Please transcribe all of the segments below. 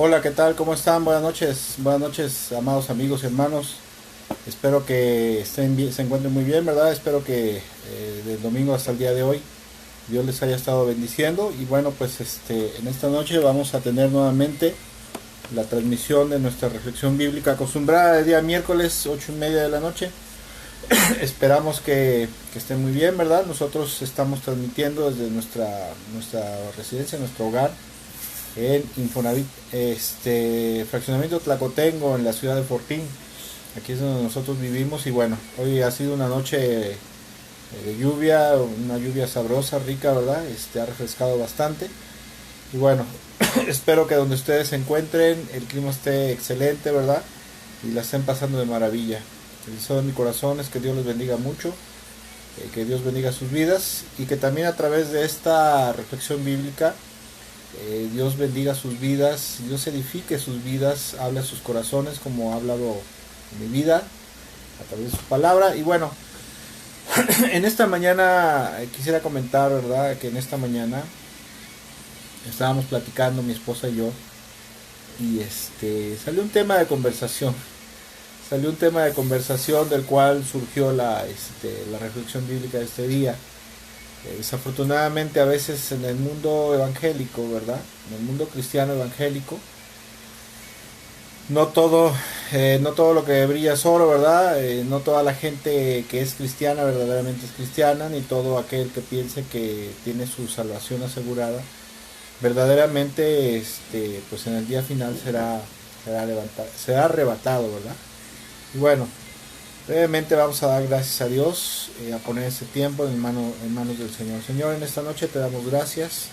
Hola, ¿qué tal? ¿Cómo están? Buenas noches, amados amigos y hermanos. Espero que estén bien, se encuentren muy bien, ¿verdad? Espero que del domingo hasta el día de hoy Dios les haya estado bendiciendo. Y bueno, pues en esta noche vamos a tener nuevamente la transmisión de nuestra reflexión bíblica acostumbrada el día miércoles, 8:30 de la noche. Esperamos que estén muy bien, ¿verdad? Nosotros estamos transmitiendo desde nuestra residencia, nuestro hogar en Infonavit, fraccionamiento Tlacotengo, en la ciudad de Fortín. Aquí es donde nosotros vivimos. Y bueno, hoy ha sido una noche de lluvia, una lluvia sabrosa, rica, ¿verdad? Ha refrescado bastante. Y bueno, espero que donde ustedes se encuentren el clima esté excelente, ¿verdad? Y la estén pasando de maravilla. El deseo de mi corazón es que Dios les bendiga mucho, que Dios bendiga sus vidas y que también a través de esta reflexión bíblica Dios bendiga sus vidas, Dios edifique sus vidas, hable a sus corazones como ha hablado en mi vida a través de su palabra. Y bueno, en esta mañana quisiera comentar, ¿verdad? Que en esta mañana estábamos platicando mi esposa y yo y salió un tema de conversación. Salió un tema de conversación del cual surgió la reflexión bíblica de este día. Desafortunadamente a veces en el mundo evangélico, ¿verdad? En el mundo cristiano evangélico, no todo lo que brilla es oro, ¿verdad? No toda la gente que es cristiana verdaderamente es cristiana, ni todo aquel que piense que tiene su salvación asegurada, verdaderamente, pues en el día final será arrebatado, ¿verdad? Y bueno, brevemente vamos a dar gracias a Dios, a poner este tiempo en manos del Señor. Señor, en esta noche te damos gracias,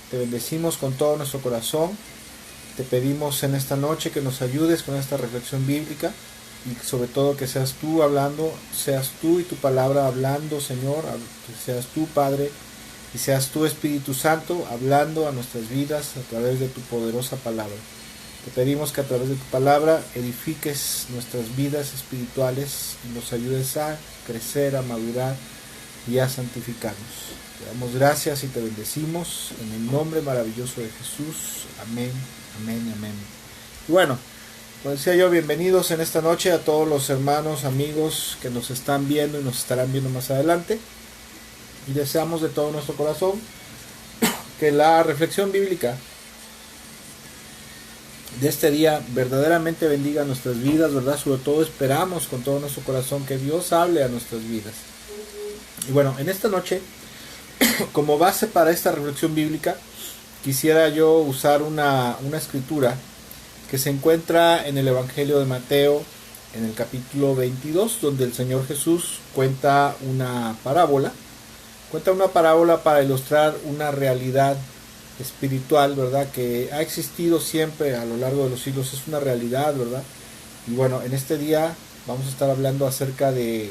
te bendecimos con todo nuestro corazón, te pedimos en esta noche que nos ayudes con esta reflexión bíblica y sobre todo que seas tú hablando, seas tú y tu palabra hablando, Señor, que seas tú, Padre, y seas tú, Espíritu Santo, hablando a nuestras vidas a través de tu poderosa palabra. Te pedimos que a través de tu palabra edifiques nuestras vidas espirituales y nos ayudes a crecer, a madurar y a santificarnos. Te damos gracias y te bendecimos en el nombre maravilloso de Jesús. Amén, amén y amén. Y bueno, como decía yo, bienvenidos en esta noche a todos los hermanos, amigos que nos están viendo y nos estarán viendo más adelante. Y deseamos de todo nuestro corazón que la reflexión bíblica de este día verdaderamente bendiga nuestras vidas, ¿verdad? Sobre todo esperamos con todo nuestro corazón que Dios hable a nuestras vidas. Y bueno, en esta noche, como base para esta reflexión bíblica, quisiera yo usar una escritura que se encuentra en el Evangelio de Mateo, en el capítulo 22, donde el Señor Jesús cuenta una parábola para ilustrar una realidad espiritual, ¿verdad? Que ha existido siempre a lo largo de los siglos, es una realidad, ¿verdad? Y bueno, en este día vamos a estar hablando acerca de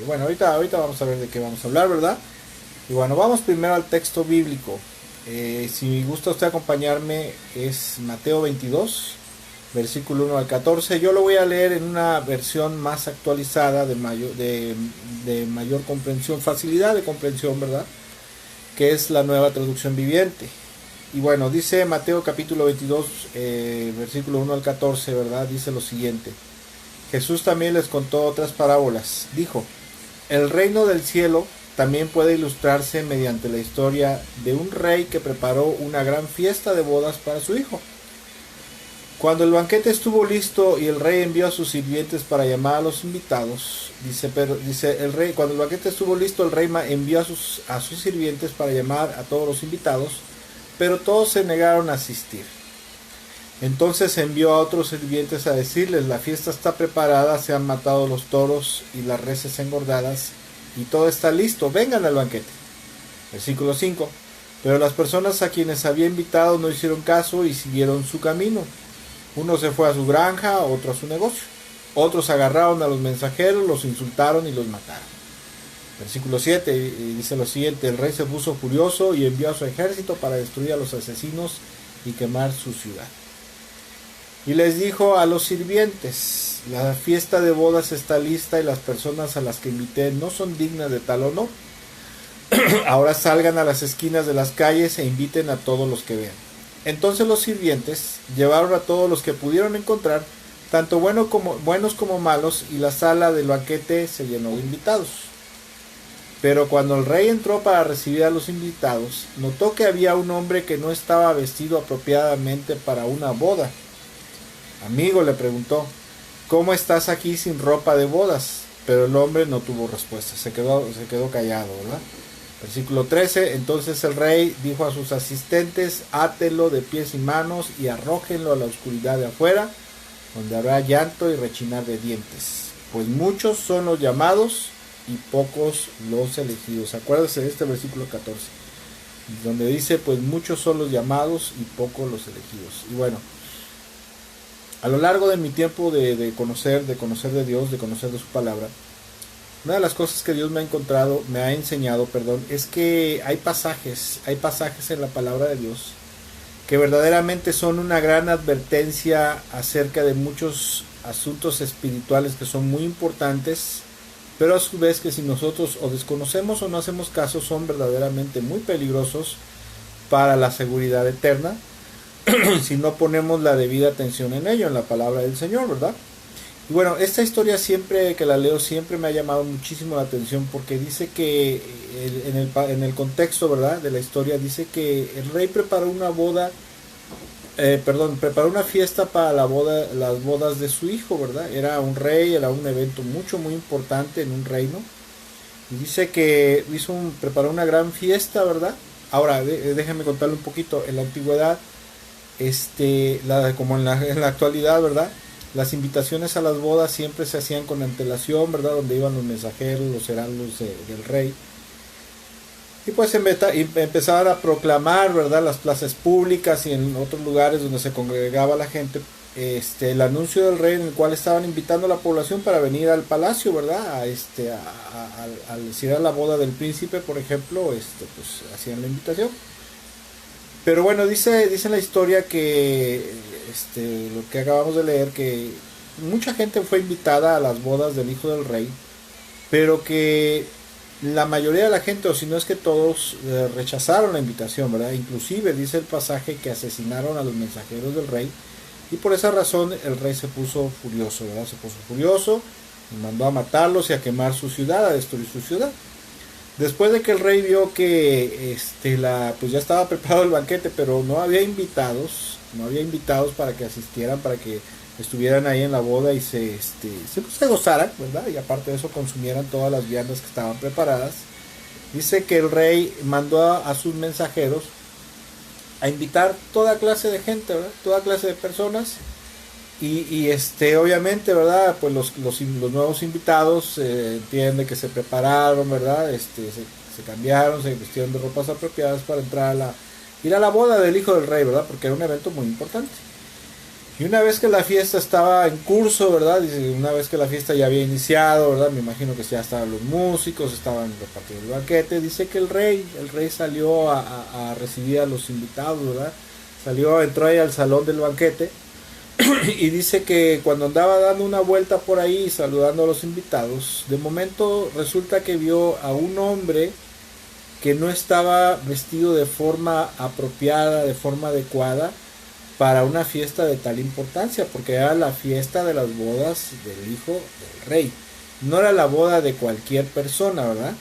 bueno, ahorita vamos a ver de qué vamos a hablar, ¿verdad? Y bueno, vamos primero al texto bíblico. Si gusta usted acompañarme, es Mateo 22, versículo 1 al 14. Yo lo voy a leer en una versión más actualizada, de mayor comprensión, facilidad de comprensión, ¿verdad? Que es la Nueva Traducción Viviente. Y bueno, dice Mateo capítulo 22, versículo 1 al 14, ¿verdad? Dice lo siguiente: Jesús también les contó otras parábolas. Dijo: el reino del cielo también puede ilustrarse mediante la historia de un rey que preparó una gran fiesta de bodas para su hijo. Cuando el banquete estuvo listo y el rey envió a sus sirvientes para llamar a los invitados, cuando el banquete estuvo listo, el rey envió a sus sirvientes para llamar a todos los invitados, pero todos se negaron a asistir. Entonces envió a otros sirvientes a decirles: la fiesta está preparada, se han matado los toros y las reses engordadas, y todo está listo, vengan al banquete. Versículo 5. Pero las personas a quienes había invitado no hicieron caso y siguieron su camino. Uno se fue a su granja, otro a su negocio. Otros agarraron a los mensajeros, los insultaron y los mataron. Versículo 7 dice lo siguiente: el rey se puso furioso y envió a su ejército para destruir a los asesinos y quemar su ciudad. Y les dijo a los sirvientes: la fiesta de bodas está lista y las personas a las que invité no son dignas de tal honor. Ahora salgan a las esquinas de las calles e inviten a todos los que vean. Entonces los sirvientes llevaron a todos los que pudieron encontrar, tanto buenos como malos, y la sala del banquete se llenó de invitados. Pero cuando el rey entró para recibir a los invitados, notó que había un hombre que no estaba vestido apropiadamente para una boda. Amigo, le preguntó, ¿cómo estás aquí sin ropa de bodas? Pero el hombre no tuvo respuesta, se quedó callado, ¿verdad? Versículo 13, entonces el rey dijo a sus asistentes, átelo de pies y manos y arrójenlo a la oscuridad de afuera, donde habrá llanto y rechinar de dientes, pues muchos son los llamados y pocos los elegidos. Acuérdense de este versículo 14, donde dice, pues muchos son los llamados y pocos los elegidos. Y bueno, a lo largo de mi tiempo de conocer de Dios, de conocer de su palabra, una de las cosas que Dios me ha enseñado, es que hay pasajes en la palabra de Dios que verdaderamente son una gran advertencia acerca de muchos asuntos espirituales que son muy importantes, pero a su vez que si nosotros o desconocemos o no hacemos caso, son verdaderamente muy peligrosos para la seguridad eterna, si no ponemos la debida atención en ello, en la palabra del Señor, ¿verdad? Y bueno, esta historia siempre que la leo siempre me ha llamado muchísimo la atención, porque dice que en el contexto, ¿verdad?, de la historia, dice que el rey preparó preparó una fiesta para las bodas de su hijo, ¿verdad? Era un rey, era un evento muy importante en un reino. Y dice que preparó una gran fiesta, ¿verdad? Ahora, déjenme contarle un poquito. En la antigüedad, como en la actualidad, ¿verdad?, las invitaciones a las bodas siempre se hacían con antelación, ¿verdad?, donde iban los mensajeros, los heraldos del rey. Y pues empezaban a proclamar, ¿verdad?, las plazas públicas y en otros lugares donde se congregaba la gente, el anuncio del rey, en el cual estaban invitando a la población para venir al palacio, ¿verdad?, si era la boda del príncipe, por ejemplo, pues hacían la invitación. Pero bueno, dice la historia que lo que acabamos de leer, que mucha gente fue invitada a las bodas del hijo del rey, pero que la mayoría de la gente, o si no es que todos, rechazaron la invitación, ¿verdad? Inclusive dice el pasaje que asesinaron a los mensajeros del rey, y por esa razón el rey se puso furioso, ¿verdad? Se puso furioso y mandó a matarlos y a quemar su ciudad, a destruir su ciudad. Después de que el rey vio que pues ya estaba preparado el banquete, pero no había invitados para que asistieran, para que estuvieran ahí en la boda y se gozaran, ¿verdad? Y aparte de eso consumieran todas las viandas que estaban preparadas. Dice que el rey mandó a sus mensajeros a invitar toda clase de gente, ¿verdad? Toda clase de personas. Y obviamente, ¿verdad?, pues los nuevos invitados entiende que se prepararon, ¿verdad? Se cambiaron, se vistieron de ropas apropiadas para ir a la boda del hijo del rey, ¿verdad? Porque era un evento muy importante. Y una vez que la fiesta estaba en curso, ¿verdad?, dice, una vez que la fiesta ya había iniciado, ¿verdad?, me imagino que ya estaban los músicos, estaban repartiendo el banquete, dice que el rey salió a recibir a los invitados, ¿verdad? Entró ahí al salón del banquete. Y dice que cuando andaba dando una vuelta por ahí saludando a los invitados, de momento resulta que vio a un hombre que no estaba vestido de forma apropiada, de forma adecuada para una fiesta de tal importancia, porque era la fiesta de las bodas del hijo del rey, no era la boda de cualquier persona, ¿verdad?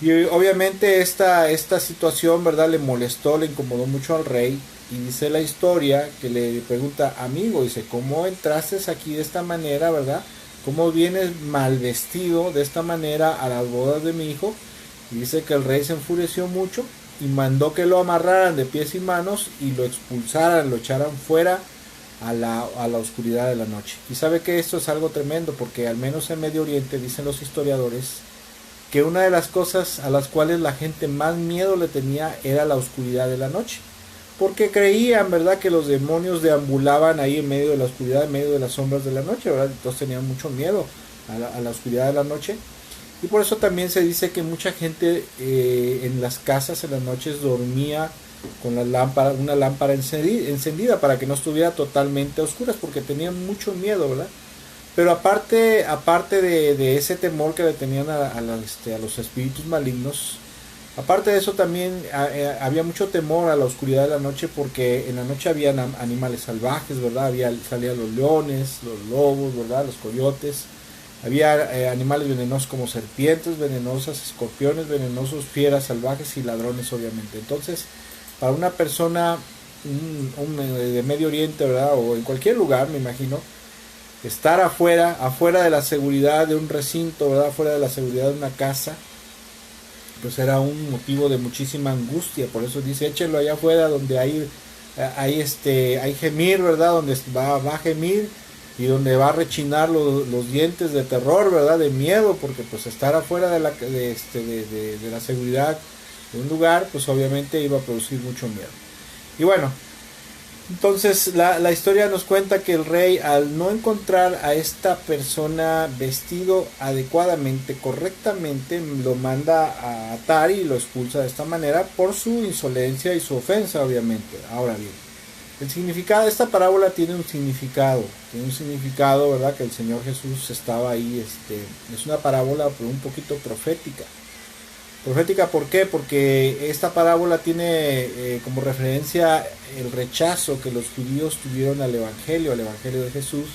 Y obviamente esta situación, ¿verdad?, le molestó, le incomodó mucho al rey. Y dice la historia que le pregunta, amigo, dice, ¿cómo entraste aquí de esta manera, verdad? ¿Cómo vienes mal vestido de esta manera a las bodas de mi hijo? Y dice que el rey se enfureció mucho y mandó que lo amarraran de pies y manos y lo expulsaran, lo echaran fuera a la oscuridad de la noche. Y sabe que esto es algo tremendo, porque al menos en Medio Oriente, dicen los historiadores, que una de las cosas a las cuales la gente más miedo le tenía era la oscuridad de la noche. Porque creían, ¿verdad?, que los demonios deambulaban ahí en medio de la oscuridad, en medio de las sombras de la noche, ¿verdad? Entonces tenían mucho miedo a la oscuridad de la noche. Y por eso también se dice que mucha gente en las casas en las noches dormía con una lámpara encendida para que no estuviera totalmente a oscuras, porque tenían mucho miedo, ¿verdad? Pero aparte de ese temor que le tenían a los espíritus malignos, Aparte de eso también había mucho temor a la oscuridad de la noche, porque en la noche habían animales salvajes, ¿verdad? Salían los leones, los lobos, ¿verdad? Los coyotes. Había animales venenosos como serpientes venenosas, escorpiones venenosos, fieras salvajes y ladrones, obviamente. Entonces, para una persona de Medio Oriente, ¿verdad? O en cualquier lugar, me imagino, estar afuera de la seguridad de un recinto, ¿verdad? Afuera de la seguridad de una casa, pues era un motivo de muchísima angustia. Por eso dice, échenlo allá afuera donde hay gemir, ¿verdad? Donde va a gemir y donde va a rechinar los dientes de terror, ¿verdad? De miedo, porque pues estar afuera de la seguridad de un lugar, pues obviamente iba a producir mucho miedo. Y bueno, entonces la historia nos cuenta que el rey, al no encontrar a esta persona vestido adecuadamente, correctamente, lo manda a atar y lo expulsa de esta manera por su insolencia y su ofensa, obviamente. Ahora bien, el significado de esta parábola tiene un significado, ¿verdad? Que el Señor Jesús estaba ahí, es una parábola un poquito profética. Profética, ¿por qué? Porque esta parábola tiene como referencia el rechazo que los judíos tuvieron al Evangelio de Jesús,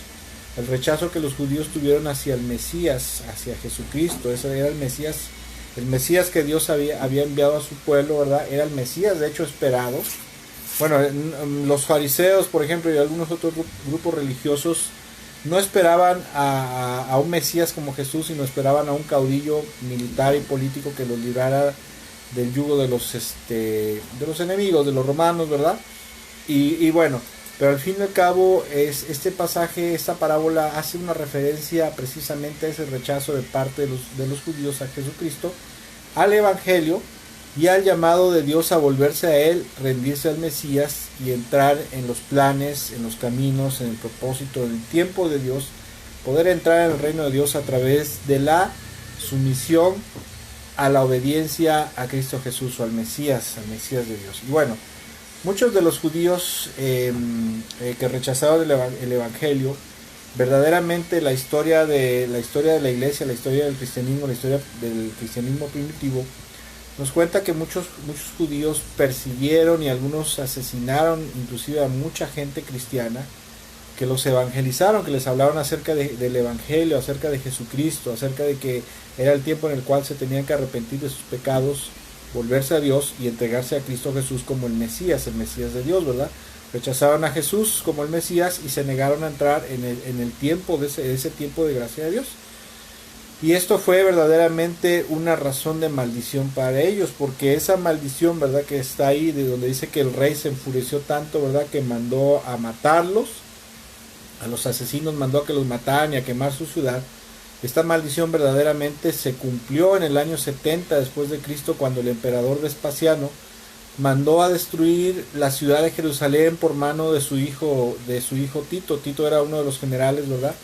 el rechazo que los judíos tuvieron hacia el Mesías, hacia Jesucristo. Ese era el Mesías que Dios había enviado a su pueblo, ¿verdad? Era el Mesías, de hecho, esperado. Bueno, los fariseos, por ejemplo, y algunos otros grupos religiosos no esperaban a un Mesías como Jesús, sino esperaban a un caudillo militar y político que los librara del yugo de los enemigos, de los romanos, ¿verdad? Y bueno, pero al fin y al cabo este pasaje, esta parábola hace una referencia precisamente a ese rechazo de parte de los judíos a Jesucristo, al Evangelio y al llamado de Dios a volverse a Él, rendirse al Mesías y entrar en los planes, en los caminos, en el propósito, en el tiempo de Dios, poder entrar en el reino de Dios a través de la sumisión a la obediencia a Cristo Jesús o al Mesías de Dios. Y bueno, muchos de los judíos que rechazaron el Evangelio, verdaderamente la historia de la iglesia, la historia del cristianismo, la historia del cristianismo primitivo, nos cuenta que muchos judíos persiguieron y algunos asesinaron inclusive a mucha gente cristiana, que los evangelizaron, que les hablaron acerca del Evangelio, acerca de Jesucristo, acerca de que era el tiempo en el cual se tenían que arrepentir de sus pecados, volverse a Dios y entregarse a Cristo Jesús como el Mesías de Dios, ¿verdad? Rechazaron a Jesús como el Mesías y se negaron a entrar en el tiempo de ese tiempo de gracia de Dios. Y esto fue verdaderamente una razón de maldición para ellos, porque esa maldición, ¿verdad?, que está ahí, de donde dice que el rey se enfureció tanto, ¿verdad?, que mandó a matarlos, a los asesinos mandó a que los mataran y a quemar su ciudad. Esta maldición verdaderamente se cumplió en el año 70 después de Cristo, cuando el emperador Vespasiano mandó a destruir la ciudad de Jerusalén por mano de su hijo Tito. Tito era uno de los generales, ¿verdad?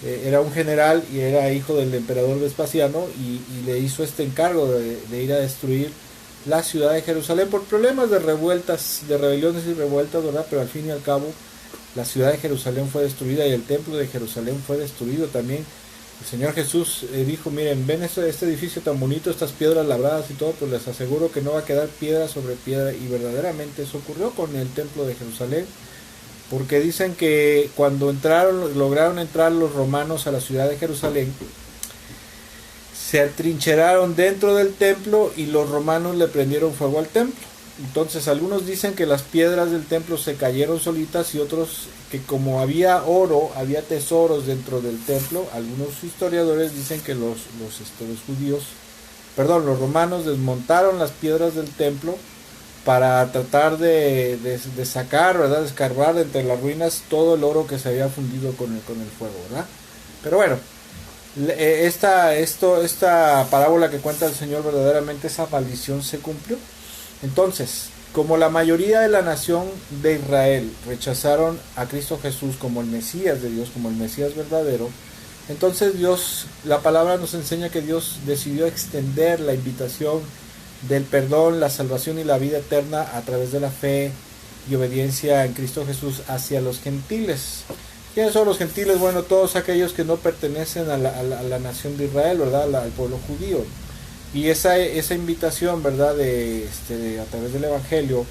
Era un general y era hijo del emperador Vespasiano, y le hizo este encargo de ir a destruir la ciudad de Jerusalén por problemas de revueltas, de rebeliones y revueltas, ¿verdad? Pero al fin y al cabo la ciudad de Jerusalén fue destruida y el templo de Jerusalén fue destruido también. El Señor Jesús dijo, miren, ven este edificio tan bonito, estas piedras labradas y todo, pues les aseguro que no va a quedar piedra sobre piedra. Y verdaderamente eso ocurrió con el templo de Jerusalén, porque dicen que cuando lograron entrar los romanos a la ciudad de Jerusalén, se atrincheraron dentro del templo y los romanos le prendieron fuego al templo. Entonces algunos dicen que las piedras del templo se cayeron solitas, y otros que como había oro, había tesoros dentro del templo. Algunos historiadores dicen que los romanos desmontaron las piedras del templo para tratar de sacar, ¿verdad?, de escarbar entre las ruinas todo el oro que se había fundido con el fuego, ¿verdad? Pero bueno, esta parábola que cuenta el Señor, verdaderamente esa maldición se cumplió. Entonces, como la mayoría de la nación de Israel rechazaron a Cristo Jesús como el Mesías de Dios, como el Mesías verdadero, entonces la palabra nos enseña que Dios decidió extender la invitación del perdón, la salvación y la vida eterna a través de la fe y obediencia en Cristo Jesús hacia los gentiles. ¿Quiénes son los gentiles? Bueno, todos aquellos que no pertenecen a la nación de Israel, ¿verdad?, al pueblo judío. Y esa invitación, ¿verdad? A través del Evangelio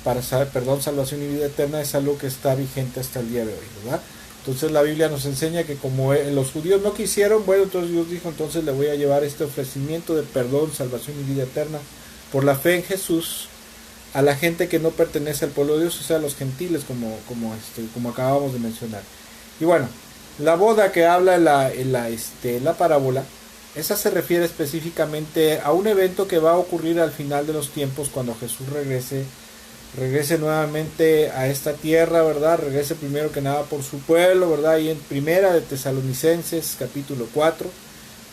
para saber perdón, salvación y vida eterna es algo que está vigente hasta el día de hoy, ¿verdad? Entonces la Biblia nos enseña que como los judíos no quisieron, bueno, entonces Dios dijo, entonces le voy a llevar este ofrecimiento de perdón, salvación y vida eterna por la fe en Jesús a la gente que no pertenece al pueblo de Dios, o sea, a los gentiles, como acabamos de mencionar. Y bueno, la boda que habla la parábola, esa se refiere específicamente a un evento que va a ocurrir al final de los tiempos cuando Jesús regrese nuevamente a esta tierra, ¿verdad? Regrese primero que nada por su pueblo, ¿verdad? Y en Primera de Tesalonicenses, capítulo 4,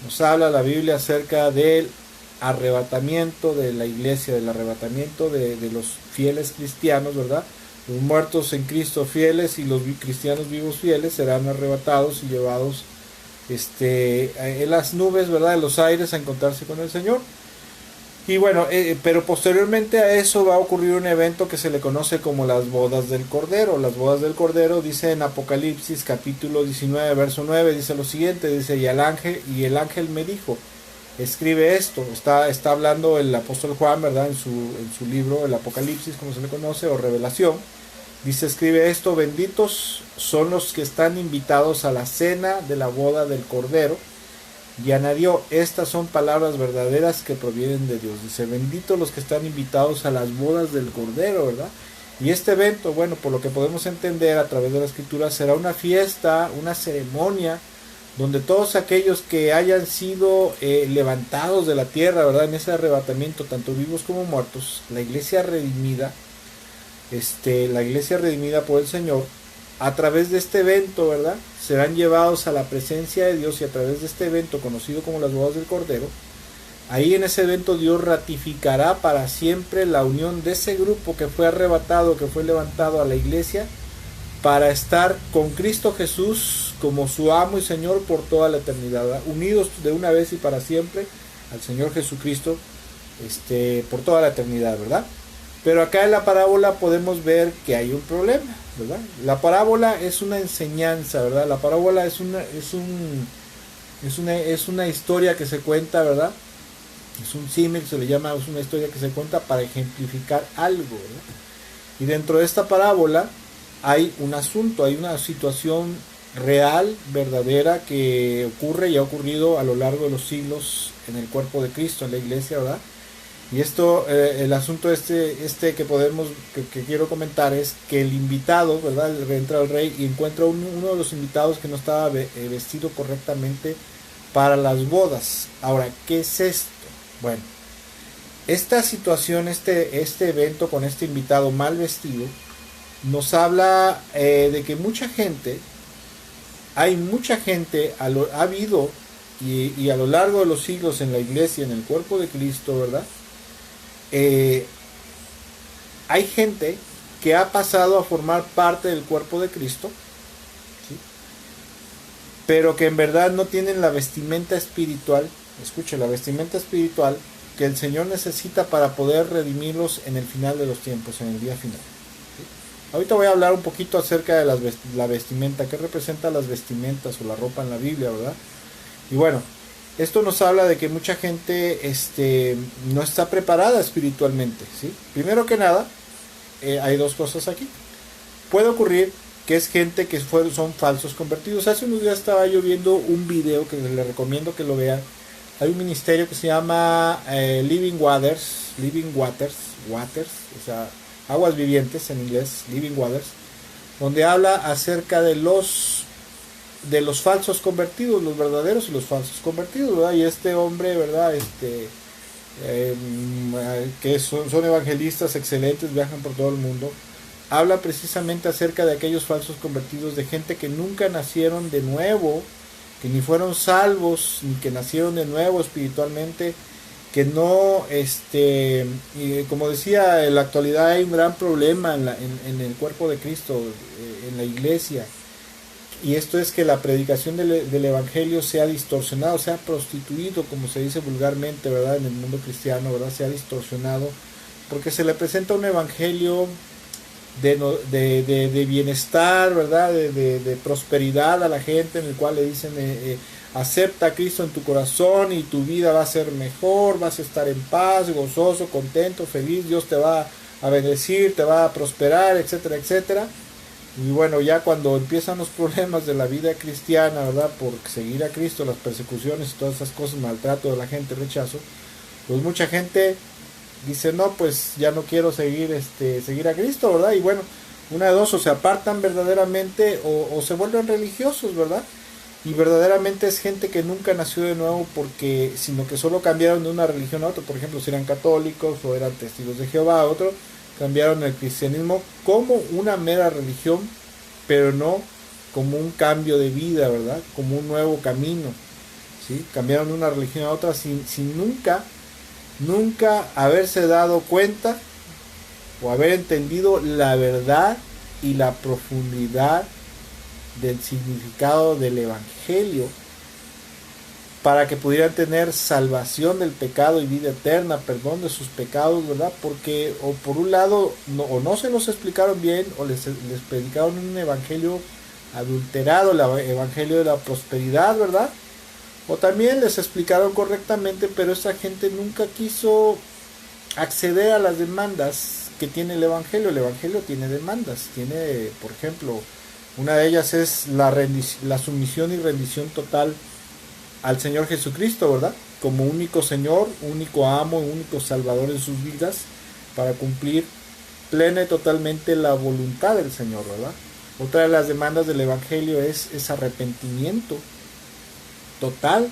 nos habla la Biblia acerca del arrebatamiento de la iglesia, del arrebatamiento de los fieles cristianos, ¿verdad? Los muertos en Cristo fieles y los cristianos vivos fieles serán arrebatados y llevados en las nubes, ¿verdad? En los aires a encontrarse con el Señor. Y bueno, pero posteriormente a eso va a ocurrir un evento que se le conoce como las bodas del Cordero. Las bodas del Cordero, dice en Apocalipsis capítulo 19, verso 9, dice lo siguiente, dice, y el ángel me dijo, escribe esto. Está hablando el apóstol Juan, ¿verdad? En su libro, el Apocalipsis, como se le conoce, o Revelación. Dice, escribe esto, benditos son los que están invitados a la cena de la boda del Cordero. Y añadió, estas son palabras verdaderas que provienen de Dios. Dice, benditos los que están invitados a las bodas del Cordero, ¿verdad? Y este evento, bueno, por lo que podemos entender a través de la Escritura, será una fiesta, una ceremonia, donde todos aquellos que hayan sido levantados de la tierra, ¿verdad? En ese arrebatamiento, tanto vivos como muertos, la iglesia redimida por el Señor, a través de este evento, ¿verdad? Serán llevados a la presencia de Dios y a través de este evento conocido como las bodas del Cordero, ahí en ese evento Dios ratificará para siempre la unión de ese grupo que fue arrebatado, que fue levantado a la iglesia para estar con Cristo Jesús como su amo y Señor por toda la eternidad, ¿verdad? Unidos de una vez y para siempre al Señor Jesucristo por toda la eternidad, ¿verdad? Pero acá en la parábola podemos ver que hay un problema, ¿verdad? La parábola es una enseñanza, ¿verdad? La parábola es una historia que se cuenta, ¿verdad? Es un símil, se le llama, es una historia que se cuenta para ejemplificar algo, ¿verdad? Y dentro de esta parábola hay un asunto, hay una situación real, verdadera, que ocurre y ha ocurrido a lo largo de los siglos en el cuerpo de Cristo, en la iglesia, ¿verdad? Y esto, el asunto que quiero comentar es que el invitado, ¿verdad? Entra el rey y encuentra uno de los invitados que no estaba vestido correctamente para las bodas. Ahora, ¿qué es esto? Bueno, esta situación, este evento con este invitado mal vestido, nos habla de que ha habido y a lo largo de los siglos en la iglesia, en el cuerpo de Cristo, ¿verdad? Hay gente que ha pasado a formar parte del cuerpo de Cristo, ¿sí? Pero que en verdad no tienen la vestimenta espiritual, escuche, la vestimenta espiritual que el Señor necesita para poder redimirlos en el final de los tiempos, en el día final, ¿sí? Ahorita voy a hablar un poquito acerca de la vestimenta, qué representa las vestimentas o la ropa en la Biblia, ¿verdad? Y bueno, esto nos habla de que mucha gente no está preparada espiritualmente, ¿sí? Primero que nada, hay dos cosas aquí. Puede ocurrir que es gente que son falsos convertidos. Hace unos días estaba yo viendo un video que les recomiendo que lo vean. Hay un ministerio que se llama Living Waters, o sea, aguas vivientes en inglés, Living Waters, donde habla acerca de los falsos convertidos, los verdaderos y los falsos convertidos, ¿verdad? Y este hombre, ¿verdad? Que son evangelistas excelentes, viajan por todo el mundo, habla precisamente acerca de aquellos falsos convertidos, de gente que nunca nacieron de nuevo, que ni fueron salvos, ni que nacieron de nuevo espiritualmente, que no, y como decía, en la actualidad hay un gran problema en el cuerpo de Cristo, en la iglesia. Y esto es que la predicación del evangelio sea distorsionado, sea prostituido, como se dice vulgarmente, ¿verdad? En el mundo cristiano, ¿verdad? Sea distorsionado, porque se le presenta un evangelio de bienestar, ¿verdad? De prosperidad a la gente, en el cual le dicen, acepta a Cristo en tu corazón y tu vida va a ser mejor, vas a estar en paz, gozoso, contento, feliz, Dios te va a bendecir, te va a prosperar, etcétera, etcétera. Y bueno, ya cuando empiezan los problemas de la vida cristiana, ¿verdad? Por seguir a Cristo, las persecuciones y todas esas cosas, maltrato de la gente, rechazo, pues mucha gente dice, no, pues ya no quiero seguir a Cristo, ¿verdad? Y bueno, una de dos, o se apartan verdaderamente o se vuelven religiosos, ¿verdad? Y verdaderamente es gente que nunca nació de nuevo sino que solo cambiaron de una religión a otra. Por ejemplo, si eran católicos o eran testigos de Jehová a otro, cambiaron el cristianismo como una mera religión, pero no como un cambio de vida, ¿verdad? Como un nuevo camino, ¿sí? Cambiaron de una religión a otra sin nunca haberse dado cuenta o haber entendido la verdad y la profundidad del significado del evangelio para que pudieran tener salvación del pecado y vida eterna, perdón de sus pecados, ¿verdad? Porque o por un lado no se los explicaron bien o les predicaron un evangelio adulterado, el evangelio de la prosperidad, ¿verdad? O también les explicaron correctamente, pero esa gente nunca quiso acceder a las demandas que tiene el evangelio. El evangelio tiene demandas, tiene, por ejemplo, una de ellas es la sumisión y rendición total al Señor Jesucristo, ¿verdad? Como único Señor, único amo, único Salvador en sus vidas, para cumplir plena y totalmente la voluntad del Señor, ¿verdad? Otra de las demandas del evangelio es arrepentimiento total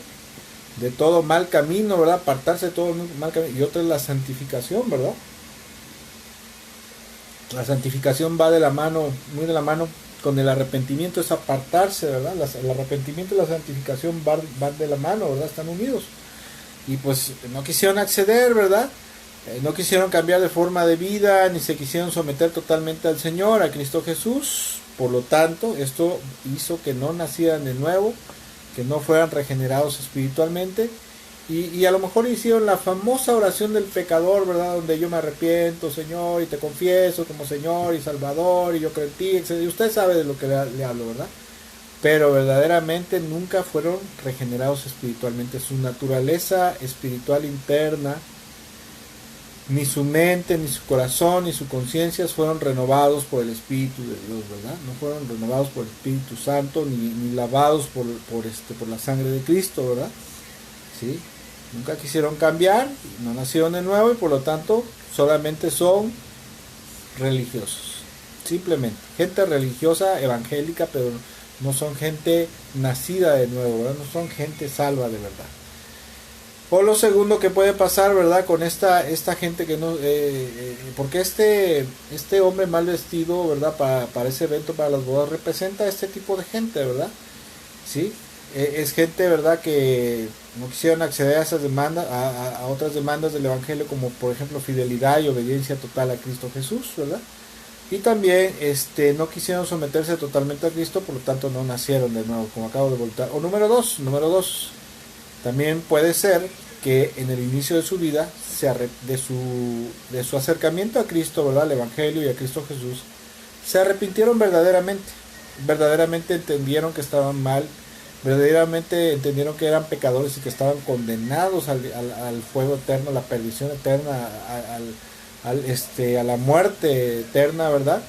de todo mal camino, ¿verdad? Apartarse de todo mal camino. Y otra es la santificación, ¿verdad? La santificación va de la mano, muy de la mano con el arrepentimiento, es apartarse, ¿verdad? El arrepentimiento y la santificación van de la mano, ¿verdad? Están unidos. Y pues no quisieron acceder, ¿verdad? No quisieron cambiar de forma de vida, ni se quisieron someter totalmente al Señor, a Cristo Jesús. Por lo tanto, esto hizo que no nacieran de nuevo, que no fueran regenerados espiritualmente, y a lo mejor hicieron la famosa oración del pecador, ¿verdad? Donde yo me arrepiento, Señor, y te confieso como Señor y Salvador, y yo creo en ti, etc. Y usted sabe de lo que le hablo, ¿verdad? Pero verdaderamente nunca fueron regenerados espiritualmente. Su naturaleza espiritual interna, ni su mente, ni su corazón, ni su conciencia fueron renovados por el Espíritu de Dios, ¿verdad? No fueron renovados por el Espíritu Santo, ni lavados por la sangre de Cristo, ¿verdad? ¿Sí? Nunca quisieron cambiar, no nacieron de nuevo y por lo tanto solamente son religiosos. Simplemente, gente religiosa, evangélica, pero no son gente nacida de nuevo, ¿verdad? No son gente salva de verdad. O lo segundo que puede pasar, ¿verdad? Con esta gente que no... porque este hombre mal vestido, ¿verdad? Para ese evento, para las bodas, representa a este tipo de gente, ¿verdad? ¿Sí? Es gente, ¿verdad? Que no quisieron acceder a esas demandas, a otras demandas del evangelio, como por ejemplo fidelidad y obediencia total a Cristo Jesús, ¿verdad? Y también no quisieron someterse totalmente a Cristo, por lo tanto no nacieron de nuevo, como acabo de voltar. O número dos, también puede ser que en el inicio de su vida, de su acercamiento a Cristo, ¿verdad? Al evangelio y a Cristo Jesús, se arrepintieron verdaderamente entendieron que estaban mal, verdaderamente entendieron que eran pecadores y que estaban condenados al fuego eterno, a la perdición eterna, a la muerte eterna, ¿verdad?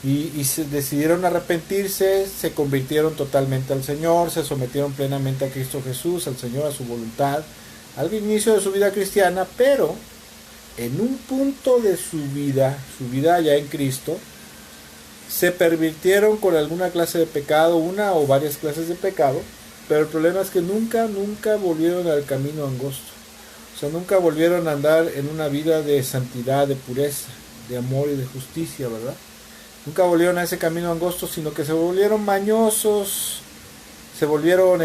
Y se decidieron arrepentirse, se convirtieron totalmente al Señor, se sometieron plenamente a Cristo Jesús, al Señor, a su voluntad, al inicio de su vida cristiana, pero en un punto de su vida ya en Cristo, se pervirtieron con alguna clase de pecado, una o varias clases de pecado, pero el problema es que nunca volvieron al camino angosto. O sea, nunca volvieron a andar en una vida de santidad, de pureza, de amor y de justicia, ¿verdad? Nunca volvieron a ese camino angosto, sino que se volvieron mañosos, se volvieron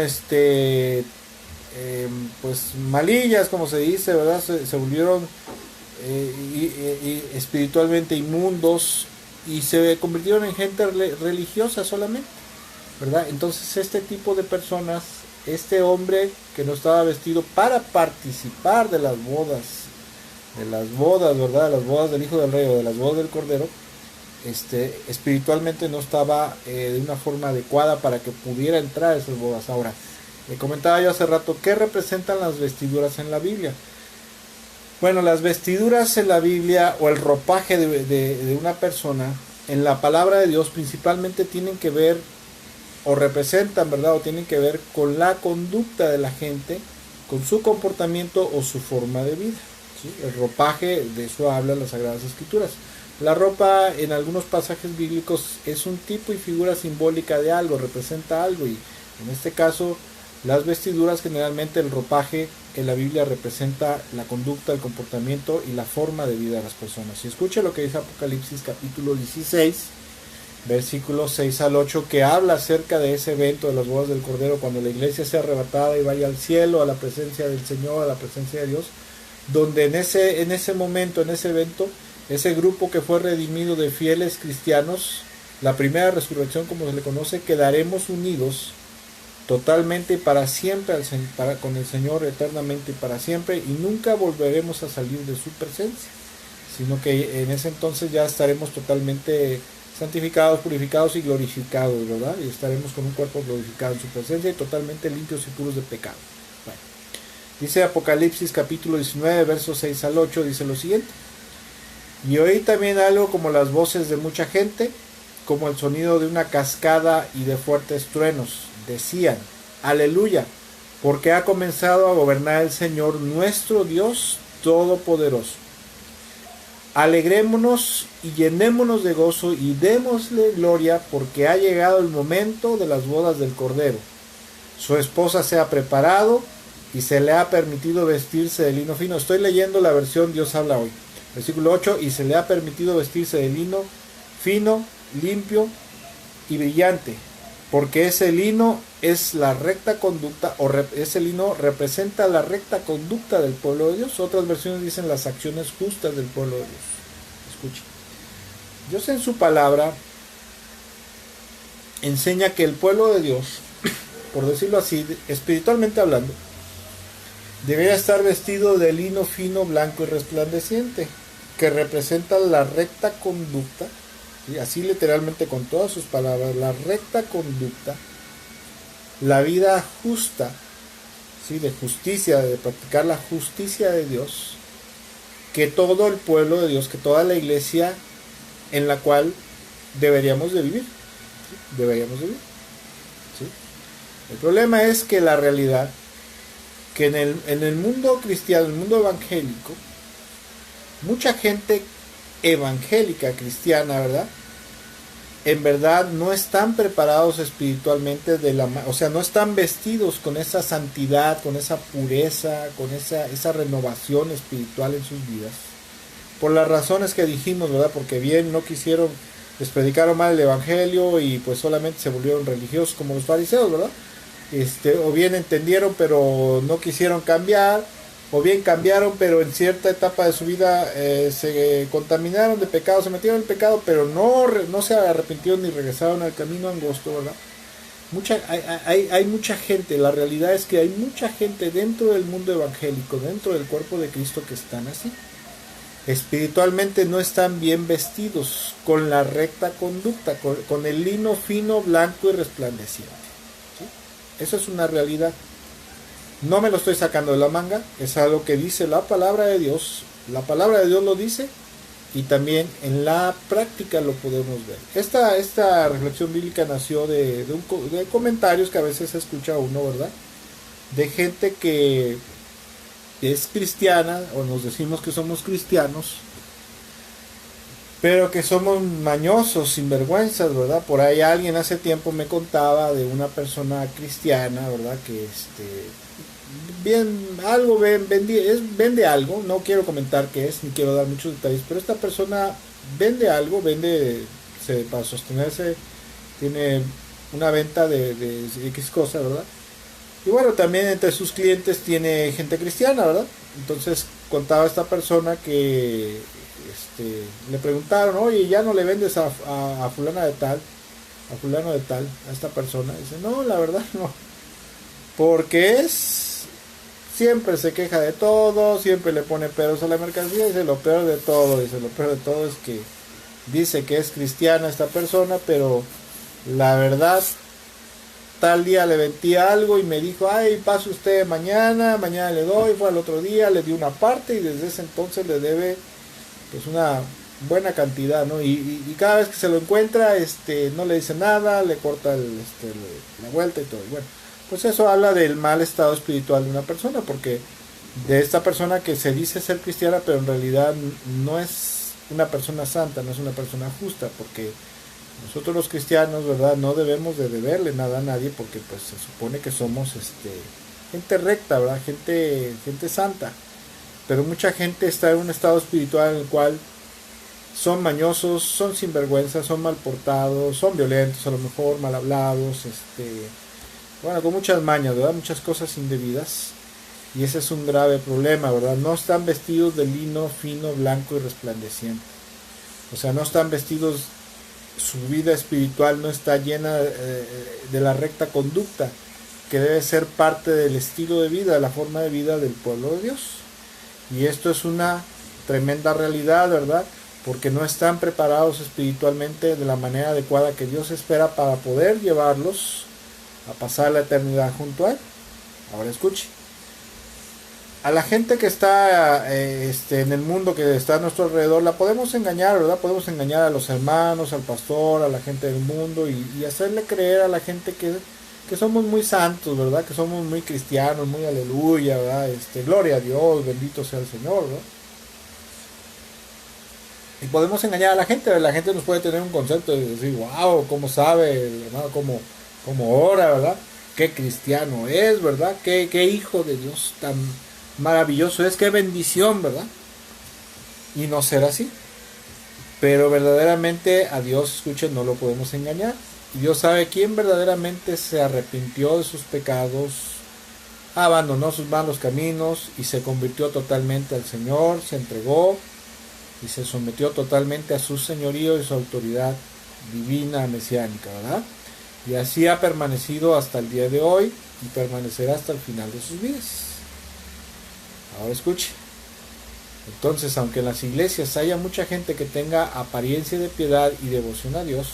pues malillas, como se dice, ¿verdad? Se volvieron espiritualmente inmundos, y se convirtieron en gente religiosa solamente, ¿verdad? Entonces este tipo de personas, este hombre que no estaba vestido para participar de las bodas, ¿verdad? De las bodas del Hijo del Rey o de las bodas del Cordero, espiritualmente no estaba de una forma adecuada para que pudiera entrar a esas bodas. Ahora, Le comentaba yo hace rato, ¿qué representan las vestiduras en la Biblia? Bueno, las vestiduras en la Biblia o el ropaje de una persona en la palabra de Dios principalmente tienen que ver o representan, ¿verdad? O tienen que ver con la conducta de la gente, con su comportamiento o su forma de vida. ¿Sí? El ropaje, de eso hablan las Sagradas Escrituras. La ropa en algunos pasajes bíblicos es un tipo y figura simbólica de algo, representa algo, y en este caso las vestiduras, generalmente el ropaje en la Biblia representa la conducta, el comportamiento y la forma de vida de las personas. Y escucha lo que dice Apocalipsis capítulo 16, versículos 6 al 8, que habla acerca de ese evento de las bodas del Cordero, cuando la iglesia sea arrebatada y vaya al cielo, a la presencia del Señor, a la presencia de Dios, donde en ese momento, en ese evento, ese grupo que fue redimido de fieles cristianos, la primera resurrección como se le conoce, quedaremos unidos totalmente y para siempre con el Señor, eternamente y para siempre, y nunca volveremos a salir de su presencia, sino que en ese entonces ya estaremos totalmente santificados, purificados y glorificados, ¿verdad? Y estaremos con un cuerpo glorificado en su presencia y totalmente limpios y puros de pecado. Bueno, dice Apocalipsis capítulo 19, versos 6 al 8, dice lo siguiente: y oí también algo como las voces de mucha gente, como el sonido de una cascada y de fuertes truenos. Decían: aleluya, porque ha comenzado a gobernar el Señor nuestro Dios Todopoderoso. Alegrémonos y llenémonos de gozo y démosle gloria, porque ha llegado el momento de las bodas del Cordero. Su esposa se ha preparado y se le ha permitido vestirse de lino fino. Estoy leyendo la versión Dios habla hoy. Versículo 8, y se le ha permitido vestirse de lino fino, limpio y brillante, porque ese lino es la recta conducta, ese lino representa la recta conducta del pueblo de Dios. Otras versiones dicen las acciones justas del pueblo de Dios. Escuchen, Dios en su palabra enseña que el pueblo de Dios, por decirlo así, espiritualmente hablando, debería estar vestido de lino fino, blanco y resplandeciente, que representa la recta conducta, y así literalmente con todas sus palabras, la recta conducta, la vida justa, ¿sí? De justicia, de practicar la justicia de Dios, que todo el pueblo de Dios, que toda la iglesia en la cual deberíamos de vivir, ¿sí? Deberíamos de vivir, ¿sí? El problema es que la realidad, que en el mundo cristiano, en el mundo evangélico, mucha gente evangélica cristiana, ¿verdad? En verdad no están preparados espiritualmente o sea, no están vestidos con esa santidad, con esa pureza, con esa renovación espiritual en sus vidas. Por las razones que dijimos, ¿verdad? Porque bien no quisieron, les predicaron mal el evangelio y pues solamente se volvieron religiosos como los fariseos, ¿verdad? O bien entendieron pero no quisieron cambiar, o bien cambiaron pero en cierta etapa de su vida se contaminaron de pecado, se metieron en pecado, pero no se arrepintieron ni regresaron al camino angosto, ¿verdad? Hay mucha gente, la realidad es que hay mucha gente dentro del mundo evangélico, dentro del cuerpo de Cristo, que están así. Espiritualmente no están bien vestidos con la recta conducta, con el lino fino, blanco y resplandeciente, ¿sí? Eso es una realidad. No me lo estoy sacando de la manga, es algo que dice la palabra de Dios. La palabra de Dios lo dice y también en la práctica lo podemos ver. Esta reflexión bíblica nació de comentarios que a veces se escucha uno, ¿verdad? De gente que es cristiana, o nos decimos que somos cristianos, pero que somos mañosos, sinvergüenzas, ¿verdad? Por ahí alguien hace tiempo me contaba de una persona cristiana, ¿verdad? Que vende algo, no quiero comentar qué es, ni quiero dar muchos detalles, pero esta persona vende algo, para sostenerse, tiene una venta de X cosa, ¿verdad? Y bueno, también entre sus clientes tiene gente cristiana, ¿verdad? Entonces contaba esta persona que le preguntaron: oye, ¿ya no le vendes a fulana de tal, a fulano de tal, a esta persona? Y dice: no, la verdad no, porque siempre se queja de todo, siempre le pone peros a la mercancía. Dice: lo peor de todo es que dice que es cristiana esta persona, pero la verdad tal día le vendí algo y me dijo, ay, pase usted mañana, mañana le doy, fue al otro día, le di una parte y desde ese entonces le debe pues una buena cantidad, ¿no? Y cada vez que se lo encuentra, no le dice nada, le corta la vuelta y todo. Y bueno, pues eso habla del mal estado espiritual de una persona, porque de esta persona que se dice ser cristiana, pero en realidad no es una persona santa, no es una persona justa, porque nosotros los cristianos, ¿verdad? No debemos de deberle nada a nadie, porque pues se supone que somos gente recta, ¿verdad? Gente santa. Pero mucha gente está en un estado espiritual en el cual son mañosos, son sinvergüenzas, son mal portados, son violentos, a lo mejor mal hablados, bueno, con muchas mañas, ¿verdad? Muchas cosas indebidas. Y ese es un grave problema, ¿verdad? No están vestidos de lino fino, blanco y resplandeciente. O sea, no están vestidos, su vida espiritual no está llena de la recta conducta, que debe ser parte del estilo de vida, de la forma de vida del pueblo de Dios. Y esto es una tremenda realidad, ¿verdad? Porque no están preparados espiritualmente de la manera adecuada que Dios espera para poder llevarlos a pasar la eternidad junto a Él. Ahora escuche. A la gente que está en el mundo, que está a nuestro alrededor, la podemos engañar, ¿verdad? Podemos engañar a los hermanos, al pastor, a la gente del mundo y hacerle creer a la gente que somos muy santos, ¿verdad? Que somos muy cristianos, muy aleluya, ¿verdad? Gloria a Dios, bendito sea el Señor, ¿verdad? Y podemos engañar a la gente, ¿verdad? La gente nos puede tener un concepto de decir, wow, ¿cómo sabe, hermano? ¿Cómo ora, ¿verdad? Qué cristiano es, ¿verdad? Qué hijo de Dios tan maravilloso es, qué bendición, ¿verdad? Y no ser así. Pero verdaderamente a Dios, escuchen, no lo podemos engañar. Y Dios sabe quién verdaderamente se arrepintió de sus pecados, abandonó sus malos caminos y se convirtió totalmente al Señor, se entregó y se sometió totalmente a su señorío y su autoridad divina, mesiánica, ¿verdad? Y así ha permanecido hasta el día de hoy y permanecerá hasta el final de sus vidas. Ahora escuche. Entonces, aunque en las iglesias haya mucha gente que tenga apariencia de piedad y devoción a Dios,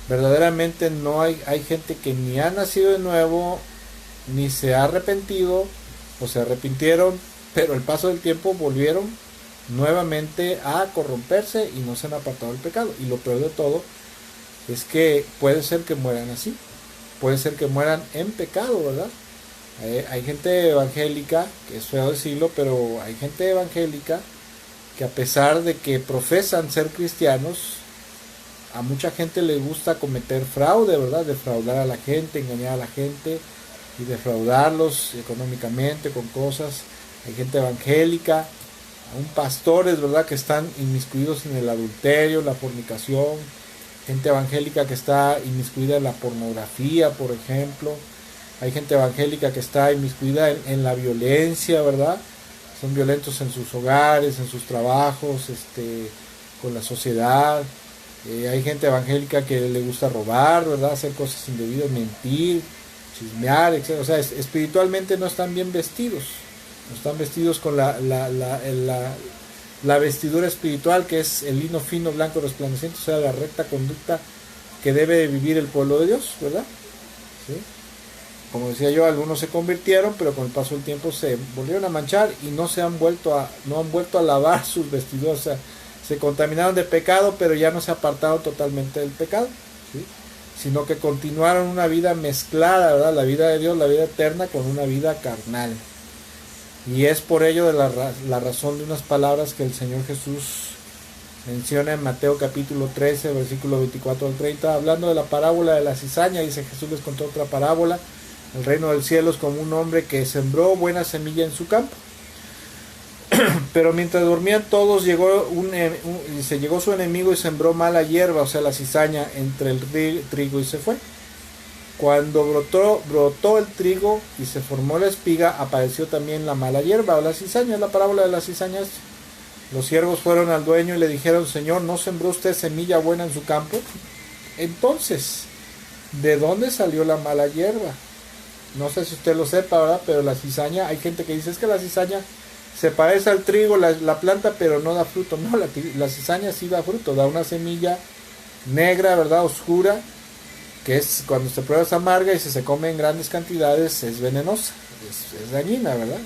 verdaderamente no hay gente que ni ha nacido de nuevo, ni se ha arrepentido, o se arrepintieron, pero al paso del tiempo volvieron nuevamente a corromperse y no se han apartado del pecado. Y lo peor de todo es que puede ser que mueran así, puede ser que mueran en pecado, ¿verdad? Hay gente evangélica, que es feo decirlo, pero hay gente evangélica que a pesar de que profesan ser cristianos, a mucha gente le gusta cometer fraude, ¿verdad? Defraudar a la gente, engañar a la gente y defraudarlos económicamente con cosas. Hay gente evangélica, aún pastores, ¿verdad? Que están inmiscuidos en el adulterio, la fornicación. Gente evangélica que está inmiscuida en la pornografía, por ejemplo. Hay gente evangélica que está inmiscuida en la violencia, ¿verdad? Son violentos en sus hogares, en sus trabajos, con la sociedad. Hay gente evangélica que le gusta robar, ¿verdad? Hacer cosas indebidas, mentir, chismear, etc. O sea, espiritualmente no están bien vestidos. No están vestidos con la vestidura espiritual, que es el lino fino, blanco, resplandeciente, o sea, la recta conducta que debe vivir el pueblo de Dios, ¿verdad? ¿Sí? Como decía yo, algunos se convirtieron, pero con el paso del tiempo se volvieron a manchar y no han vuelto a lavar sus vestiduras. O sea, se contaminaron de pecado, pero ya no se apartaron totalmente del pecado, ¿sí? Sino que continuaron una vida mezclada, ¿verdad? La vida de Dios, la vida eterna, con una vida carnal. Y es por ello de la razón de unas palabras que el Señor Jesús menciona en Mateo capítulo 13, versículo 24 al 30, hablando de la parábola de la cizaña. Dice: Jesús les contó otra parábola. El reino del cielo es como un hombre que sembró buena semilla en su campo. Pero mientras dormían todos, llegó su enemigo y sembró mala hierba, o sea, la cizaña, entre el trigo, y se fue. Cuando brotó el trigo y se formó la espiga, apareció también la mala hierba, o la cizaña. Es la parábola de las cizañas. Los siervos fueron al dueño y le dijeron: Señor, ¿no sembró usted semilla buena en su campo? Entonces, ¿de dónde salió la mala hierba? No sé si usted lo sepa, ¿verdad? Pero la cizaña, hay gente que dice: es que la cizaña se parece al trigo, la planta, pero no da fruto. No, la cizaña sí da fruto, da una semilla negra, ¿verdad? Oscura, que es cuando se prueba es amarga y si se come en grandes cantidades es venenosa, es dañina, ¿verdad?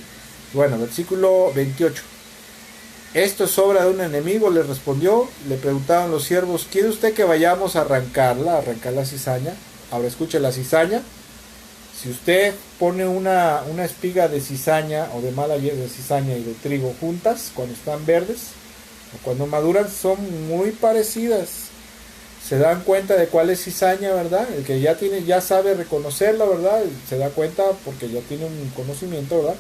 Bueno, versículo 28. Esto es obra de un enemigo, le respondió. Le preguntaron los siervos: ¿quiere usted que vayamos a arrancar la cizaña? Ahora escuche, la cizaña, si usted pone una espiga de cizaña o de mala hierba de cizaña y de trigo juntas, cuando están verdes o cuando maduran, son muy parecidas. Se dan cuenta de cuál es cizaña, ¿verdad? El que ya sabe reconocerla, ¿verdad? Se da cuenta porque ya tiene un conocimiento, ¿verdad?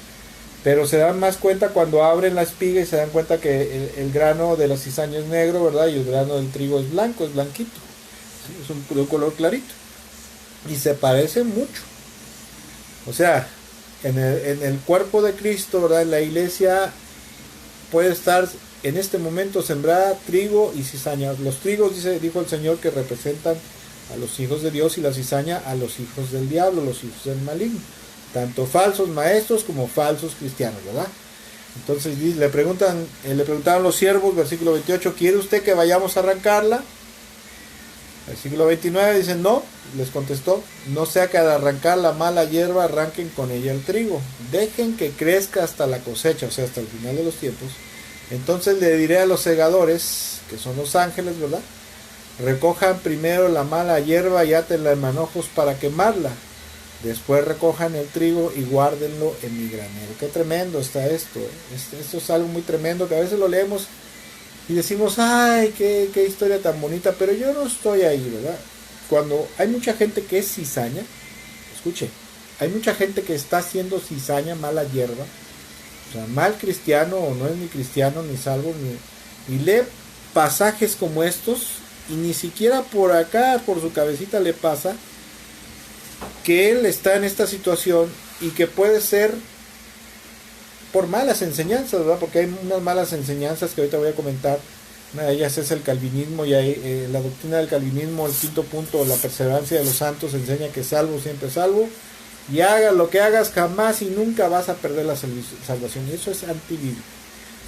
Pero se dan más cuenta cuando abren la espiga y se dan cuenta que el grano de la cizaña es negro, ¿verdad? Y el grano del trigo es blanco, es blanquito. ¿Sí? Es de un color clarito. Y se parecen mucho. O sea, en el cuerpo de Cristo, ¿verdad? En la iglesia puede estar en este momento sembrada trigo y cizaña. Los trigos, dijo el Señor, que representan a los hijos de Dios, y la cizaña a los hijos del diablo, los hijos del maligno. Tanto falsos maestros como falsos cristianos, ¿verdad? Entonces le preguntaron los siervos, versículo 28, ¿quiere usted que vayamos a arrancarla? Versículo 29 dice: no, les contestó, no sea que al arrancar la mala hierba arranquen con ella el trigo. Dejen que crezca hasta la cosecha, o sea, hasta el final de los tiempos. Entonces le diré a los segadores, que son los ángeles, ¿verdad? Recojan primero la mala hierba y átenla en manojos para quemarla. Después recojan el trigo y guárdenlo en mi granero. Qué tremendo está esto, ¿eh? Esto es algo muy tremendo que a veces lo leemos y decimos: ay, qué historia tan bonita, pero yo no estoy ahí, ¿verdad? Cuando hay mucha gente que es cizaña, escuche, hay mucha gente que está haciendo cizaña, mala hierba, o sea, mal cristiano, o no es ni cristiano, ni salvo, y lee pasajes como estos, y ni siquiera por acá, por su cabecita le pasa que él está en esta situación, y que puede ser por malas enseñanzas, ¿verdad? Porque hay unas malas enseñanzas que ahorita voy a comentar. Una de ellas es el calvinismo, y hay, la doctrina del calvinismo, el quinto punto, la perseverancia de los santos, enseña que salvo siempre salvo, y hagas lo que hagas, jamás y nunca vas a perder la salvación, y eso es antibíblico.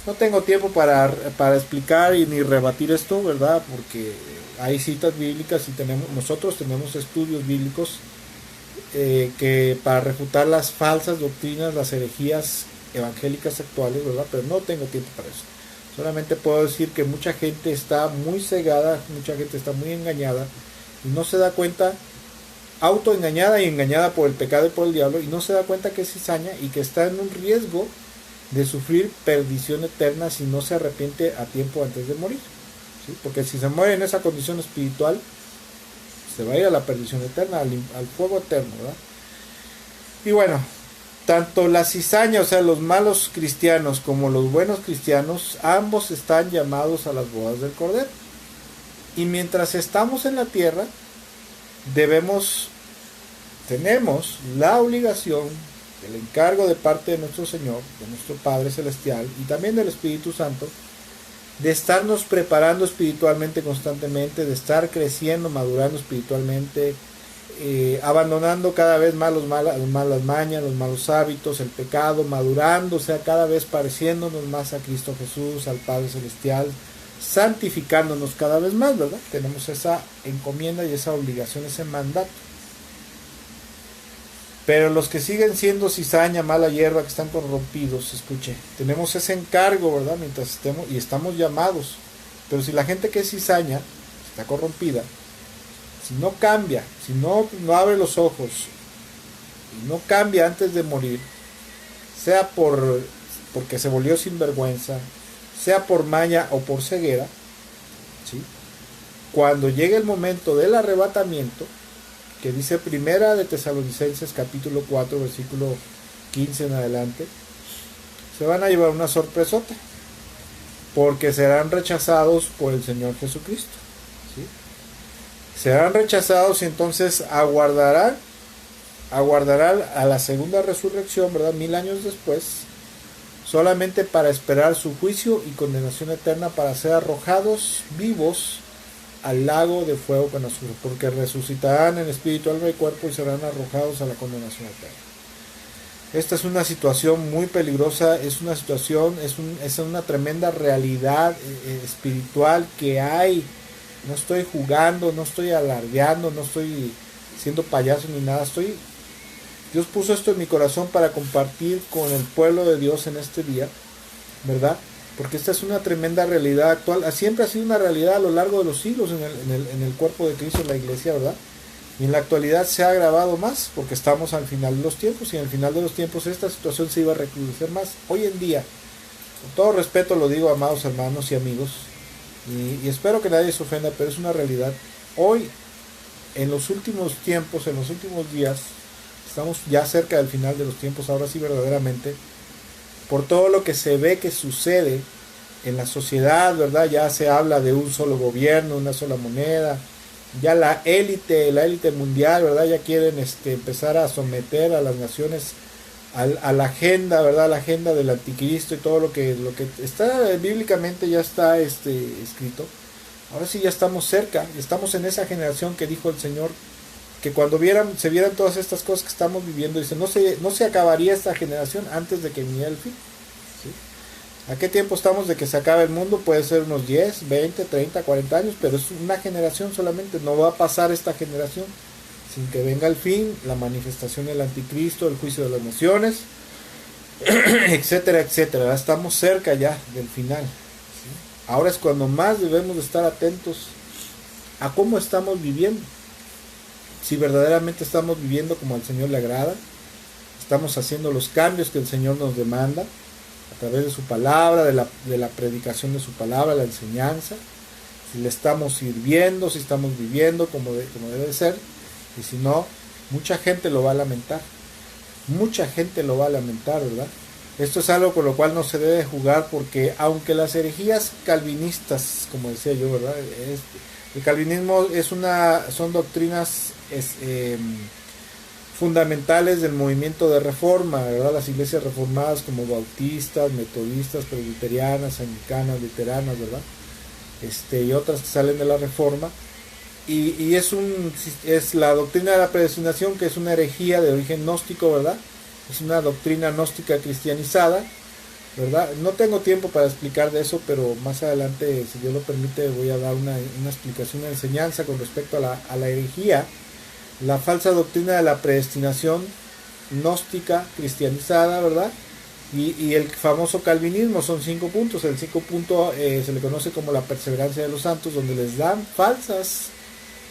No tengo tiempo para explicar y ni rebatir esto, ¿verdad? Porque hay citas bíblicas y nosotros tenemos estudios bíblicos que para refutar las falsas doctrinas, las herejías evangélicas actuales, ¿verdad? Pero no tengo tiempo para eso. Solamente puedo decir que mucha gente está muy cegada, mucha gente está muy engañada y no se da cuenta, autoengañada y engañada por el pecado y por el diablo, y no se da cuenta que es cizaña y que está en un riesgo de sufrir perdición eterna si no se arrepiente a tiempo antes de morir, ¿sí? Porque si se muere en esa condición espiritual, se va a ir a la perdición eterna, al fuego eterno, ¿verdad? Y bueno, tanto la cizaña, o sea, los malos cristianos, como los buenos cristianos, ambos están llamados a las bodas del Cordero. Y mientras estamos en la tierra, tenemos la obligación, el encargo de parte de nuestro Señor, de nuestro Padre Celestial y también del Espíritu Santo, de estarnos preparando espiritualmente constantemente, de estar creciendo, madurando espiritualmente, abandonando cada vez más las malas mañas, los malos hábitos, el pecado, madurando, o sea, cada vez pareciéndonos más a Cristo Jesús, al Padre Celestial, santificándonos cada vez más, ¿verdad? Tenemos esa encomienda y esa obligación, ese mandato. Pero los que siguen siendo cizaña, mala hierba, que están corrompidos, escuche, tenemos ese encargo, ¿verdad? Mientras estamos llamados. Pero si la gente que es cizaña está corrompida, si no cambia, si no abre los ojos y no cambia antes de morir, sea porque se volvió sinvergüenza, sea por maña o por ceguera, ¿sí? Cuando llegue el momento del arrebatamiento, que dice Primera de Tesalonicenses capítulo 4 versículo 15 en adelante, se van a llevar una sorpresota, porque serán rechazados por el Señor Jesucristo, ¿sí? Serán rechazados y entonces aguardarán a la segunda resurrección, ¿verdad? 1000 años después, solamente para esperar su juicio y condenación eterna, para ser arrojados vivos al lago de fuego con azufre, porque resucitarán en espíritu, alma y cuerpo y serán arrojados a la condenación eterna. Esta es una situación muy peligrosa, es una situación, es una tremenda realidad espiritual que hay. No estoy jugando, no estoy alardeando, no estoy siendo payaso ni nada. Dios puso esto en mi corazón para compartir con el pueblo de Dios en este día, ¿verdad? Porque esta es una tremenda realidad actual. Siempre ha sido una realidad a lo largo de los siglos en el cuerpo de Cristo, en la iglesia, ¿verdad? Y en la actualidad se ha agravado más porque estamos al final de los tiempos, y al final de los tiempos esta situación se iba a recrudecer más. Hoy en día, con todo respeto lo digo, amados hermanos y amigos, y espero que nadie se ofenda, pero es una realidad. Hoy, en los últimos tiempos, en los últimos días, estamos ya cerca del final de los tiempos, ahora sí verdaderamente, por todo lo que se ve que sucede en la sociedad, ¿verdad? Ya se habla de un solo gobierno, una sola moneda, ya la élite mundial, ¿verdad? Ya quieren empezar a someter a las naciones a la agenda, ¿verdad? La agenda del anticristo y todo lo que está bíblicamente ya está escrito. Ahora sí ya estamos cerca, estamos en esa generación que dijo el Señor, que cuando se vieran todas estas cosas que estamos viviendo, dice, no se acabaría esta generación antes de que viniera el fin. ¿Sí? ¿A qué tiempo estamos de que se acabe el mundo? Puede ser unos 10, 20, 30, 40 años, pero es una generación solamente, no va a pasar esta generación sin que venga el fin, la manifestación del anticristo, el juicio de las naciones, etcétera, etcétera. Estamos cerca ya del final. ¿Sí? Ahora es cuando más debemos de estar atentos a cómo estamos viviendo. Si verdaderamente estamos viviendo como al Señor le agrada, estamos haciendo los cambios que el Señor nos demanda a través de su palabra, de la predicación de su palabra, la enseñanza, si le estamos sirviendo, si estamos viviendo como debe ser, y si no, mucha gente lo va a lamentar, ¿verdad? Esto es algo con lo cual no se debe jugar, porque aunque las herejías calvinistas, como decía yo, ¿verdad? El calvinismo son doctrinas fundamentales del movimiento de reforma, ¿verdad? Las iglesias reformadas como bautistas, metodistas, presbiterianas, anglicanas, luteranas, ¿verdad? Y otras que salen de la reforma, y es la doctrina de la predestinación, que es una herejía de origen gnóstico, ¿verdad? Es una doctrina gnóstica cristianizada, ¿verdad? No tengo tiempo para explicar de eso, pero más adelante, si Dios lo permite, voy a dar una explicación, una enseñanza con respecto a la herejía, la falsa doctrina de la predestinación gnóstica cristianizada, ¿verdad? Y el famoso calvinismo. Son 5 puntos. El 5 punto se le conoce como la perseverancia de los santos, donde les dan falsas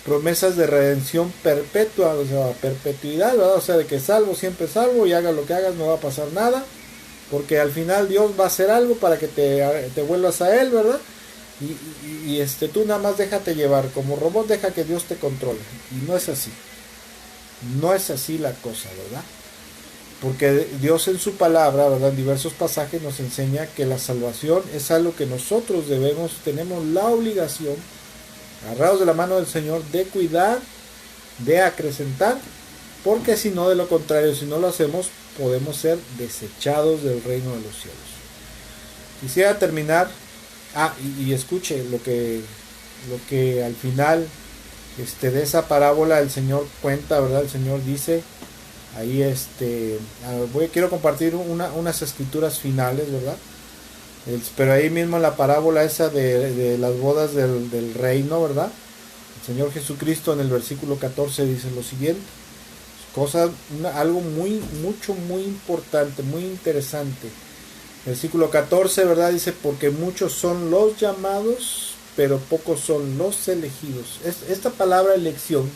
promesas de redención perpetua, o sea, perpetuidad, ¿verdad? O sea, de que salvo, siempre salvo, y hagas lo que hagas, no va a pasar nada, porque al final Dios va a hacer algo para que te vuelvas a Él, ¿verdad? Y tú nada más déjate llevar, como robot, deja que Dios te controle. Y no es así. No es así la cosa, ¿verdad? Porque Dios en su palabra, ¿verdad?, en diversos pasajes nos enseña que la salvación es algo que nosotros tenemos la obligación, agarrados de la mano del Señor, de cuidar, de acrecentar, porque si no, de lo contrario, si no lo hacemos, podemos ser desechados del reino de los cielos. Quisiera terminar, y escuche lo que al final de esa parábola el Señor cuenta, ¿verdad? El Señor dice ahí, quiero compartir unas escrituras finales, ¿verdad? Pero ahí mismo en la parábola esa de las bodas del reino, ¿verdad? El Señor Jesucristo en el versículo 14 dice lo siguiente, algo muy importante, muy interesante. Versículo 14, ¿verdad? Dice, porque muchos son los llamados, pero pocos son los elegidos. Esta palabra elección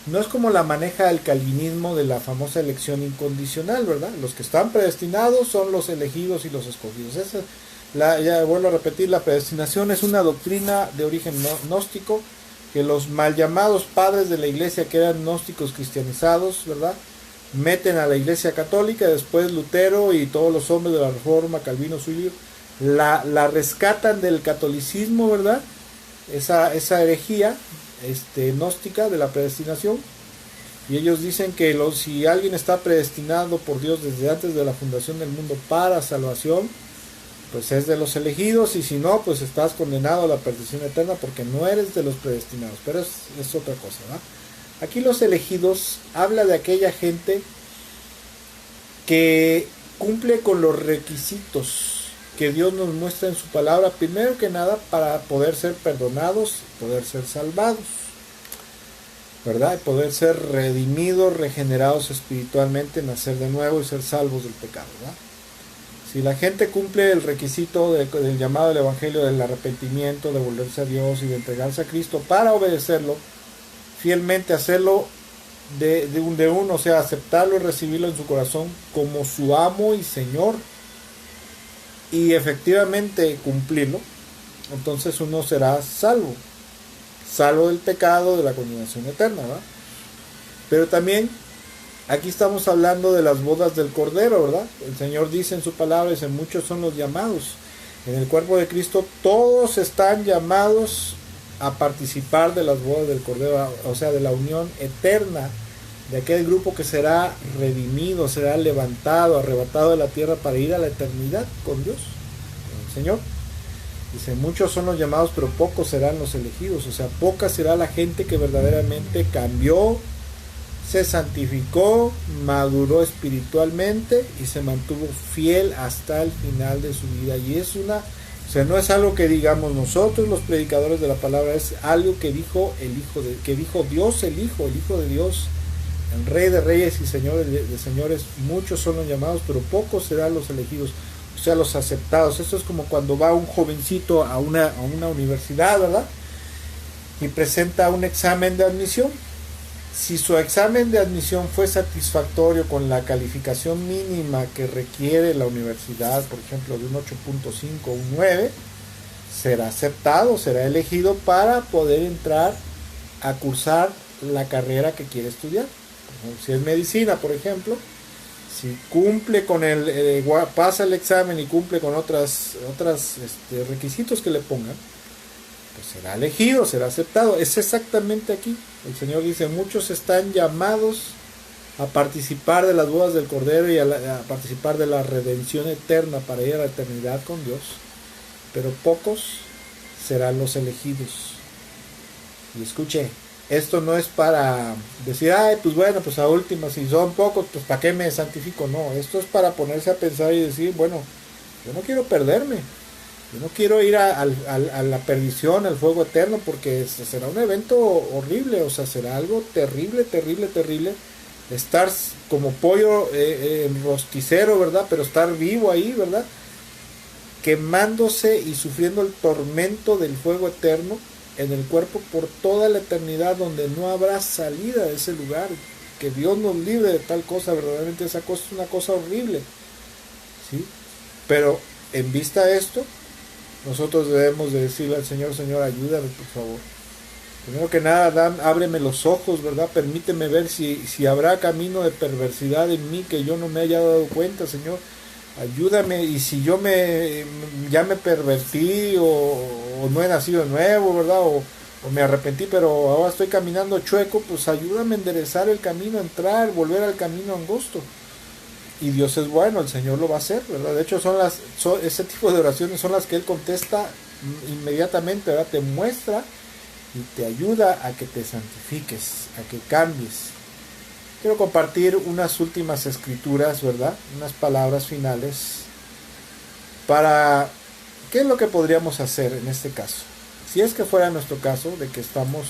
no es como la maneja el calvinismo de la famosa elección incondicional, ¿verdad? Los que están predestinados son los elegidos y los escogidos. Ya vuelvo a repetir, la predestinación es una doctrina de origen gnóstico, que los mal llamados padres de la iglesia, que eran gnósticos cristianizados, ¿verdad?, meten a la iglesia católica. Después Lutero y todos los hombres de la reforma, Calvino, Zwingli, la rescatan del catolicismo, ¿verdad?, esa herejía gnóstica de la predestinación, y ellos dicen que si alguien está predestinado por Dios desde antes de la fundación del mundo para salvación, pues es de los elegidos, y si no, pues estás condenado a la perdición eterna porque no eres de los predestinados. Pero es otra cosa, ¿verdad? Aquí los elegidos habla de aquella gente que cumple con los requisitos que Dios nos muestra en su palabra, primero que nada para poder ser perdonados, poder ser salvados. ¿verdad? Y poder ser redimidos, regenerados espiritualmente, nacer de nuevo y ser salvos del pecado, ¿verdad? Si la gente cumple el requisito del llamado del Evangelio del arrepentimiento, de volverse a Dios y de entregarse a Cristo para obedecerlo, fielmente hacerlo de uno, o sea, aceptarlo y recibirlo en su corazón como su amo y Señor, y efectivamente cumplirlo, entonces uno será salvo, salvo del pecado, de la condenación eterna, ¿verdad? Pero también aquí estamos hablando de las bodas del Cordero, ¿verdad? El Señor dice en su palabra, dice, muchos son los llamados. En el cuerpo de Cristo todos están llamados a participar de las bodas del Cordero, o sea, de la unión eterna, de aquel grupo que será redimido, será levantado, arrebatado de la tierra para ir a la eternidad con Dios, con el Señor. Dice, muchos son los llamados, pero pocos serán los elegidos, o sea, poca será la gente que verdaderamente cambió, se santificó, maduró espiritualmente y se mantuvo fiel hasta el final de su vida. Y es o sea, no es algo que digamos nosotros los predicadores de la palabra, es algo que dijo que dijo Dios el Hijo de Dios, el Rey de Reyes y Señores de Señores. Muchos son los llamados, pero pocos serán los elegidos, o sea, los aceptados. Esto es como cuando va un jovencito a una universidad, ¿verdad? Y presenta un examen de admisión. Si su examen de admisión fue satisfactorio con la calificación mínima que requiere la universidad, por ejemplo, de un 8.5 o un 9, será aceptado, será elegido para poder entrar a cursar la carrera que quiere estudiar. Si es medicina, por ejemplo, si cumple con pasa el examen y cumple con otras requisitos que le pongan, pues será elegido, será aceptado. Es exactamente aquí. El Señor dice, muchos están llamados a participar de las bodas del Cordero y a participar de la redención eterna para ir a la eternidad con Dios, pero pocos serán los elegidos. Y escuche, esto no es para decir, ay, pues bueno, pues a última, si son pocos, pues ¿para qué me santifico? No, esto es para ponerse a pensar y decir, bueno, yo no quiero perderme. Yo no quiero ir a la perdición, al fuego eterno, porque será un evento horrible, o sea, será algo terrible, terrible, terrible. Estar como pollo en rosticero, ¿verdad? Pero estar vivo ahí, ¿verdad? Quemándose y sufriendo el tormento del fuego eterno en el cuerpo por toda la eternidad, donde no habrá salida de ese lugar. Que Dios nos libre de tal cosa, verdaderamente esa cosa es una cosa horrible, ¿sí? Pero en vista de esto, nosotros debemos de decirle al Señor, Señor, ayúdame por favor. Primero que nada, ábreme los ojos, ¿verdad? Permíteme ver si habrá camino de perversidad en mí que yo no me haya dado cuenta, Señor. Ayúdame, y si yo ya me pervertí o no he nacido de nuevo, ¿verdad? O me arrepentí, pero ahora estoy caminando chueco, pues ayúdame a enderezar el camino, a entrar, volver al camino angosto. Y Dios es bueno, el Señor lo va a hacer, ¿verdad? De hecho, ese tipo de oraciones son las que Él contesta inmediatamente, ¿verdad? Te muestra y te ayuda a que te santifiques, a que cambies. Quiero compartir unas últimas escrituras, ¿verdad? Unas palabras finales para qué es lo que podríamos hacer en este caso. Si es que fuera nuestro caso de que estamos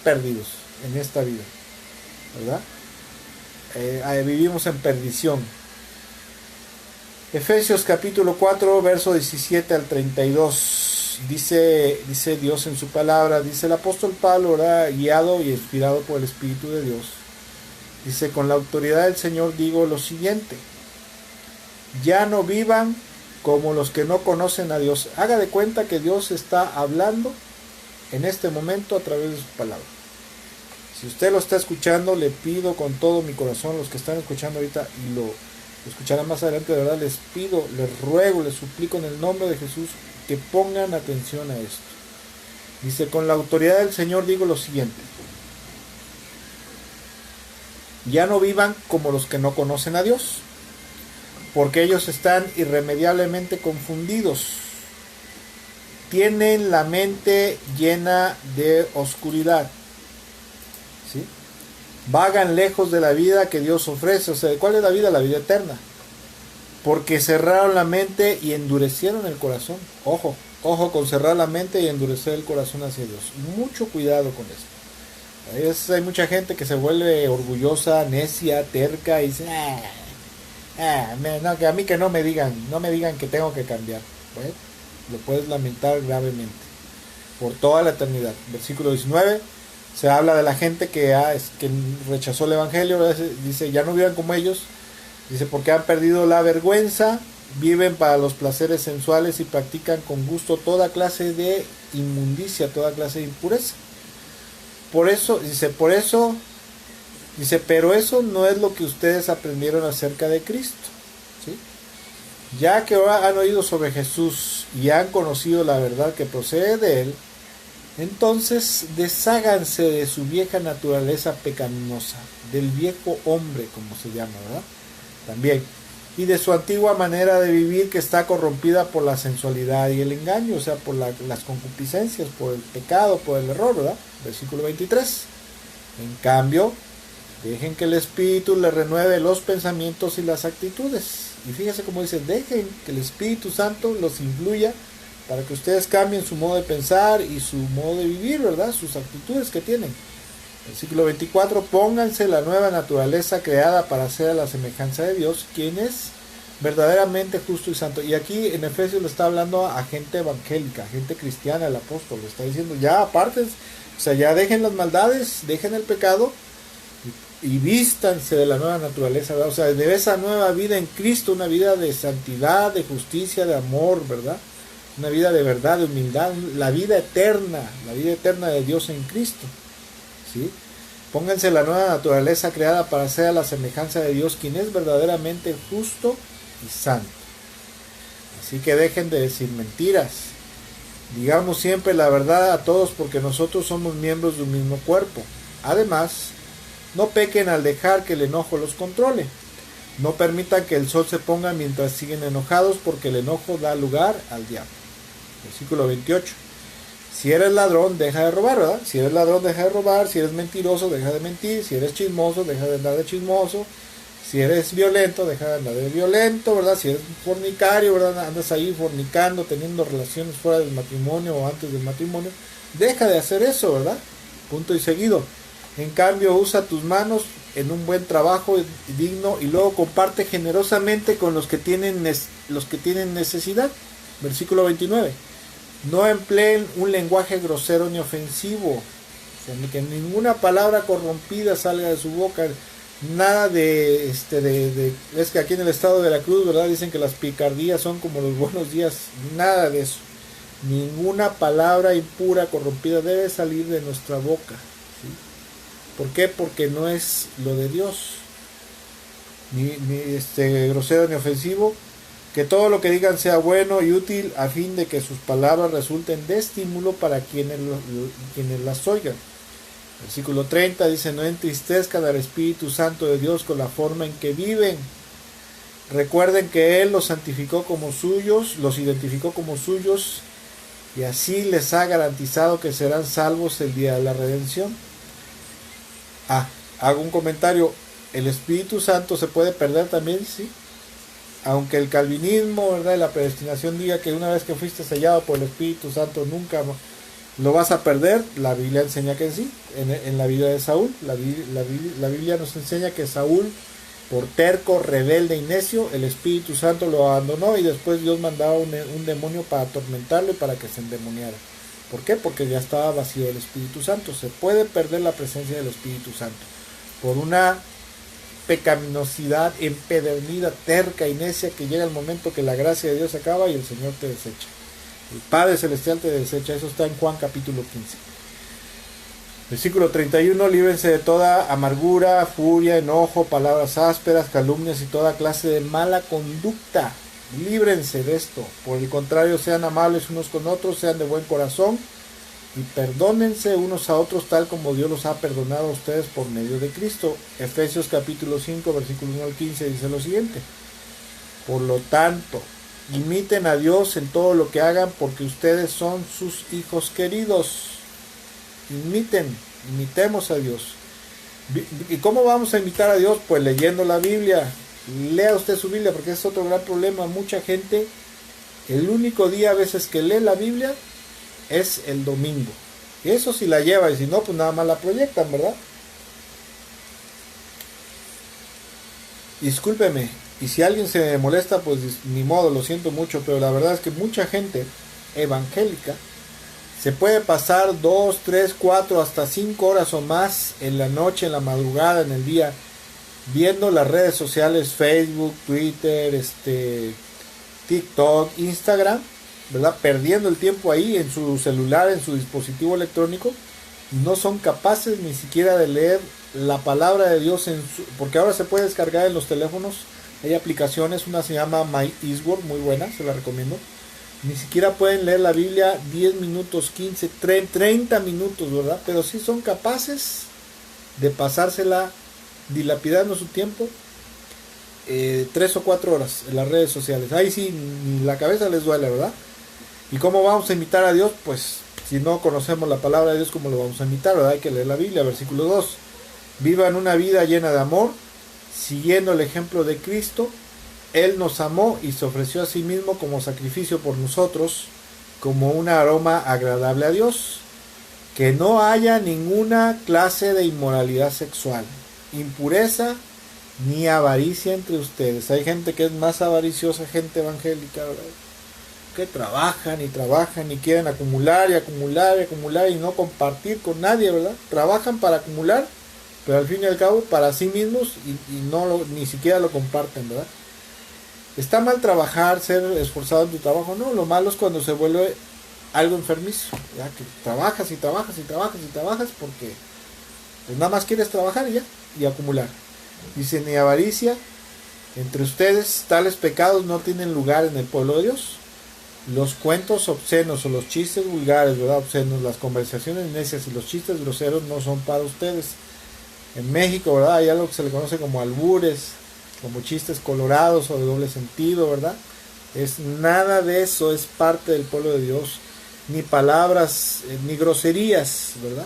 perdidos en esta vida, ¿verdad? Vivimos en perdición. Efesios capítulo 4, verso 17 al 32. Dice Dios en su palabra, dice el apóstol Pablo, ¿verdad? Guiado y inspirado por el Espíritu de Dios. Dice, con la autoridad del Señor digo lo siguiente: ya no vivan como los que no conocen a Dios. Haga de cuenta que Dios está hablando en este momento a través de su palabra. Si usted lo está escuchando, le pido con todo mi corazón, los que están escuchando ahorita y lo escucharán más adelante, de verdad les pido, les ruego, les suplico en el nombre de Jesús que pongan atención a esto. Dice, con la autoridad del Señor digo lo siguiente: ya no vivan como los que no conocen a Dios, porque ellos están irremediablemente confundidos. Tienen la mente llena de oscuridad. ¿Sí? Vagan lejos de la vida que Dios ofrece. O sea, ¿cuál es la vida? La vida eterna. Porque cerraron la mente y endurecieron el corazón. Ojo con cerrar la mente y endurecer el corazón hacia Dios. Mucho cuidado con esto. Hay mucha gente que se vuelve orgullosa, necia, terca y dice, no, que a mí que no me digan que tengo que cambiar. Bueno, lo puedes lamentar gravemente por toda la eternidad. Versículo 19 se habla de la gente que rechazó el evangelio, dice, ya no vivan como ellos, dice, porque han perdido la vergüenza, viven para los placeres sensuales y practican con gusto toda clase de inmundicia, toda clase de impureza. Por eso, dice, pero eso no es lo que ustedes aprendieron acerca de Cristo, ¿sí? Ya que ahora han oído sobre Jesús y han conocido la verdad que procede de él, entonces desháganse de su vieja naturaleza pecaminosa, del viejo hombre, como se llama, ¿verdad? También, y de su antigua manera de vivir que está corrompida por la sensualidad y el engaño, o sea, por las concupiscencias, por el pecado, por el error, ¿verdad? Versículo 23. En cambio, dejen que el Espíritu les renueve los pensamientos y las actitudes. Y fíjense cómo dice, dejen que el Espíritu Santo los influya para que ustedes cambien su modo de pensar y su modo de vivir, ¿verdad? Sus actitudes que tienen. Versículo 24, pónganse la nueva naturaleza creada para ser a la semejanza de Dios, quien es verdaderamente justo y santo. Y aquí en Efesios le está hablando a gente evangélica, a gente cristiana, el apóstol. Le está diciendo, ya aparten, o sea, ya dejen las maldades, dejen el pecado y vístanse de la nueva naturaleza, ¿verdad? O sea, de esa nueva vida en Cristo, una vida de santidad, de justicia, de amor, ¿verdad? Una vida de verdad, de humildad, la vida eterna de Dios en Cristo, ¿sí? Pónganse la nueva naturaleza creada para ser a la semejanza de Dios, quien es verdaderamente justo y santo. Así que dejen de decir mentiras. Digamos siempre la verdad a todos porque nosotros somos miembros de un mismo cuerpo. Además, no pequen al dejar que el enojo los controle. No permitan que el sol se ponga mientras siguen enojados porque el enojo da lugar al diablo. Versículo 28. Si eres ladrón, deja de robar, ¿verdad? Si eres ladrón, deja de robar. Si eres mentiroso, deja de mentir. Si eres chismoso, deja de andar de chismoso. Si eres violento, deja de andar de violento, ¿verdad? Si eres fornicario, ¿verdad? Andas ahí fornicando, teniendo relaciones fuera del matrimonio o antes del matrimonio. Deja de hacer eso, ¿verdad? Punto y seguido. En cambio, usa tus manos en un buen trabajo digno y luego comparte generosamente con los que tienen necesidad. Versículo 29. No empleen un lenguaje grosero ni ofensivo, o sea, que ninguna palabra corrompida salga de su boca, nada es que aquí en el estado de Veracruz, ¿verdad? Dicen que las picardías son como los buenos días, nada de eso, ninguna palabra impura, corrompida debe salir de nuestra boca, ¿sí? ¿Por qué? Porque no es lo de Dios, ni grosero ni ofensivo. Que todo lo que digan sea bueno y útil a fin de que sus palabras resulten de estímulo para quienes las oigan. Versículo 30 dice, no entristezcan al Espíritu Santo de Dios con la forma en que viven. Recuerden que Él los santificó como suyos, los identificó como suyos y así les ha garantizado que serán salvos el día de la redención. Hago un comentario, ¿el Espíritu Santo se puede perder también? Sí. Aunque el calvinismo, ¿verdad?, la predestinación diga que una vez que fuiste sellado por el Espíritu Santo nunca lo vas a perder, la Biblia enseña que sí. En la vida de Saúl, la Biblia nos enseña que Saúl, por terco, rebelde y necio, el Espíritu Santo lo abandonó y después Dios mandaba un demonio para atormentarlo y para que se endemoniara. ¿Por qué? Porque ya estaba vacío del Espíritu Santo. Se puede perder la presencia del Espíritu Santo por una pecaminosidad empedernida, terca y necia, que llega el momento que la gracia de Dios acaba y el Señor te desecha. El Padre Celestial te desecha. Eso está en Juan capítulo 15. Versículo 31, líbrense de toda amargura, furia, enojo, palabras ásperas, calumnias y toda clase de mala conducta. Líbrense de esto. Por el contrario, sean amables unos con otros, sean de buen corazón y perdónense unos a otros tal como Dios los ha perdonado a ustedes por medio de Cristo. Efesios capítulo 5, versículo 1 al 15 dice lo siguiente. Por lo tanto, imiten a Dios en todo lo que hagan porque ustedes son sus hijos queridos. Imitemos a Dios. ¿Y cómo vamos a imitar a Dios? Pues leyendo la Biblia. Lea usted su Biblia porque es otro gran problema. Mucha gente, el único día a veces que lee la Biblia es el domingo. Eso sí la lleva, y si no, pues nada más la proyectan, ¿verdad? Discúlpeme, y si alguien se molesta, pues ni modo, lo siento mucho, pero la verdad es que mucha gente evangélica se puede pasar 2, 3, 4, hasta 5 horas o más en la noche, en la madrugada, en el día, viendo las redes sociales, Facebook, Twitter, TikTok, Instagram, ¿verdad? Perdiendo el tiempo ahí en su celular, en su dispositivo electrónico, y no son capaces ni siquiera de leer la palabra de Dios porque ahora se puede descargar en los teléfonos. Hay aplicaciones, una se llama My Eastword, muy buena, se la recomiendo. Ni siquiera pueden leer la Biblia 10 minutos, 15, 30 minutos, ¿verdad? Pero sí son capaces de pasársela dilapidando su tiempo 3 o 4 horas en las redes sociales. Ahí sí, ni la cabeza les duele, ¿verdad? ¿Y cómo vamos a imitar a Dios? Pues si no conocemos la palabra de Dios, ¿cómo lo vamos a imitar, verdad? Hay que leer la Biblia, versículo 2. Vivan una vida llena de amor, siguiendo el ejemplo de Cristo. Él nos amó y se ofreció a sí mismo como sacrificio por nosotros, como un aroma agradable a Dios. Que no haya ninguna clase de inmoralidad sexual, impureza, ni avaricia entre ustedes. Hay gente que es más avariciosa, gente evangélica, ¿verdad? Que trabajan y quieren acumular y acumular y acumular y no compartir con nadie, ¿verdad? Trabajan para acumular, pero al fin y al cabo para sí mismos y ni siquiera lo comparten, ¿verdad? ¿Está mal trabajar, ser esforzado en tu trabajo? No, lo malo es cuando se vuelve algo enfermizo, ¿verdad? Que trabajas y trabajas y trabajas y trabajas porque pues nada más quieres trabajar y ya, y acumular. Dice, ni avaricia entre ustedes, tales pecados no tienen lugar en el pueblo de Dios. Los cuentos obscenos o los chistes vulgares, ¿verdad? Obscenos, las conversaciones necias y los chistes groseros no son para ustedes. En México, ¿verdad? Hay algo que se le conoce como albures, como chistes colorados o de doble sentido, ¿verdad? Nada de eso es parte del pueblo de Dios. Ni palabras, ni groserías, ¿verdad?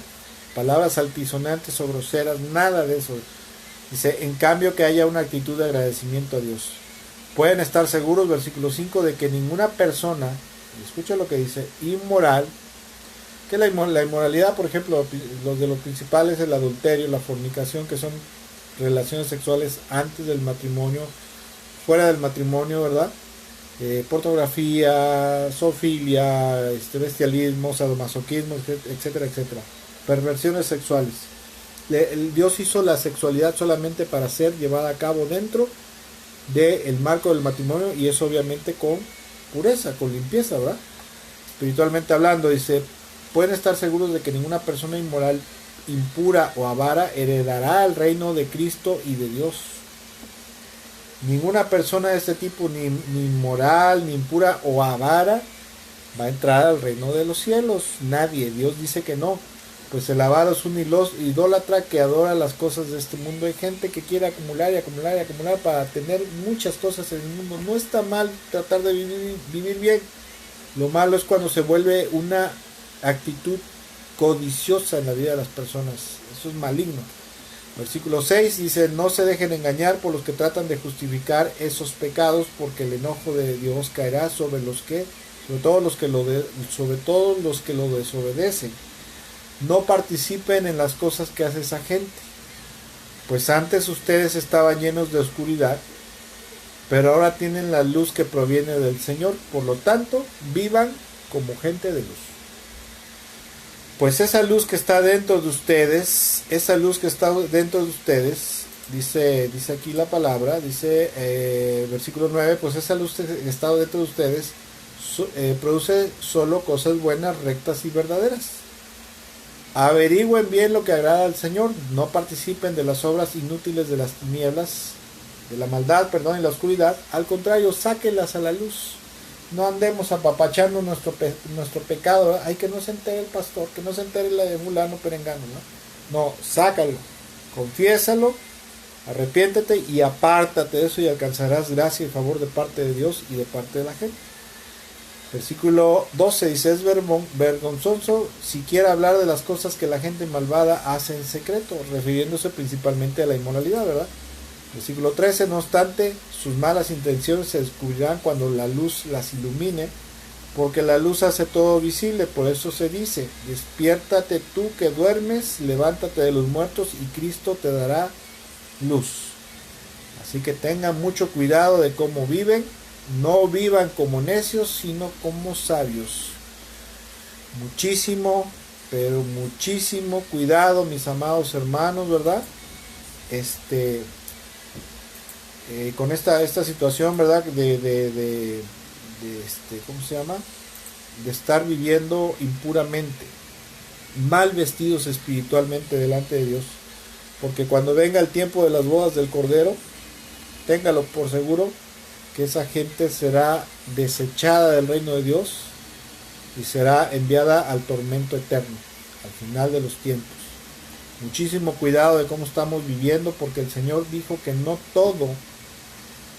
Palabras altisonantes o groseras, nada de eso. Dice, en cambio que haya una actitud de agradecimiento a Dios. Pueden estar seguros, versículo 5, de que ninguna persona, escucha lo que dice, inmoral, que la inmoralidad, por ejemplo, los de los principales, el adulterio, la fornicación, que son relaciones sexuales antes del matrimonio, fuera del matrimonio, ¿verdad? Pornografía, zoofilia, bestialismo, sadomasoquismo, etcétera, etcétera. Perversiones sexuales. Dios hizo la sexualidad solamente para ser llevada a cabo dentro del marco del matrimonio, y eso obviamente con pureza, con limpieza, ¿verdad? Espiritualmente hablando, dice, pueden estar seguros de que ninguna persona inmoral, impura o avara heredará el reino de Cristo y de Dios. Ninguna persona de este tipo, ni inmoral, ni impura o avara, va a entrar al reino de los cielos. Nadie. Dios dice que no. Pues el avaro es un idólatra que adora las cosas de este mundo. Hay gente que quiere acumular y acumular y acumular para tener muchas cosas en el mundo. No está mal tratar de vivir bien. Lo malo es cuando se vuelve una actitud codiciosa en la vida de las personas. Eso es maligno. Versículo 6 dice, no se dejen engañar por los que tratan de justificar esos pecados, porque el enojo de Dios caerá sobre todos los que lo desobedecen. No participen en las cosas que hace esa gente, pues antes ustedes estaban llenos de oscuridad, pero ahora tienen la luz que proviene del Señor. Por lo tanto, vivan como gente de luz. Pues esa luz que está dentro de ustedes, dice aquí la palabra, dice versículo 9, pues esa luz que está dentro de ustedes produce solo cosas buenas, rectas y verdaderas. Averigüen bien lo que agrada al Señor, no participen de las obras inútiles de las tinieblas, de la maldad, y la oscuridad. Al contrario, sáquenlas a la luz. No andemos apapachando nuestro pecado, ¿verdad? Ay, que no se entere el pastor, que no se entere la de fulano perengano, no, sácalo, confiésalo, arrepiéntete y apártate de eso, y alcanzarás gracia y favor de parte de Dios y de parte de la gente. Versículo 12 dice, es vergonzoso siquiera hablar de las cosas que la gente malvada hace en secreto, refiriéndose principalmente a la inmoralidad, ¿verdad? Versículo 13, no obstante, sus malas intenciones se descubrirán cuando la luz las ilumine, porque la luz hace todo visible. Por eso se dice, despiértate tú que duermes, levántate de los muertos y Cristo te dará luz. Así que tengan mucho cuidado de cómo viven, no vivan como necios, sino como sabios. Muchísimo, pero muchísimo cuidado, mis amados hermanos, ¿verdad? Con esta situación, ¿verdad? ¿Cómo se llama? De estar viviendo impuramente, mal vestidos espiritualmente delante de Dios. Porque cuando venga el tiempo de las bodas del Cordero, téngalo por seguro que esa gente será desechada del reino de Dios y será enviada al tormento eterno, al final de los tiempos. Muchísimo cuidado de cómo estamos viviendo, porque el Señor dijo que no todo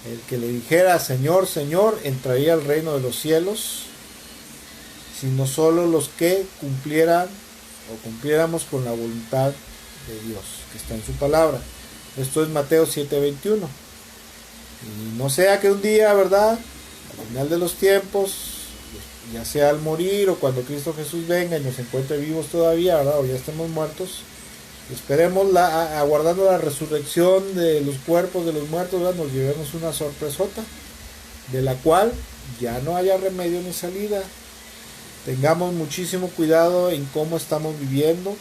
el que le dijera Señor, Señor, entraría al reino de los cielos, sino solo los que cumpliéramos con la voluntad de Dios, que está en su palabra. Esto es Mateo 7:21. Y no sea que un día, ¿verdad?, al final de los tiempos, ya sea al morir o cuando Cristo Jesús venga y nos encuentre vivos todavía, ¿verdad?, o ya estemos muertos, esperemos aguardando la resurrección de los cuerpos de los muertos, ¿verdad?, nos llevemos una sorpresota de la cual ya no haya remedio ni salida. Tengamos muchísimo cuidado en cómo estamos viviendo.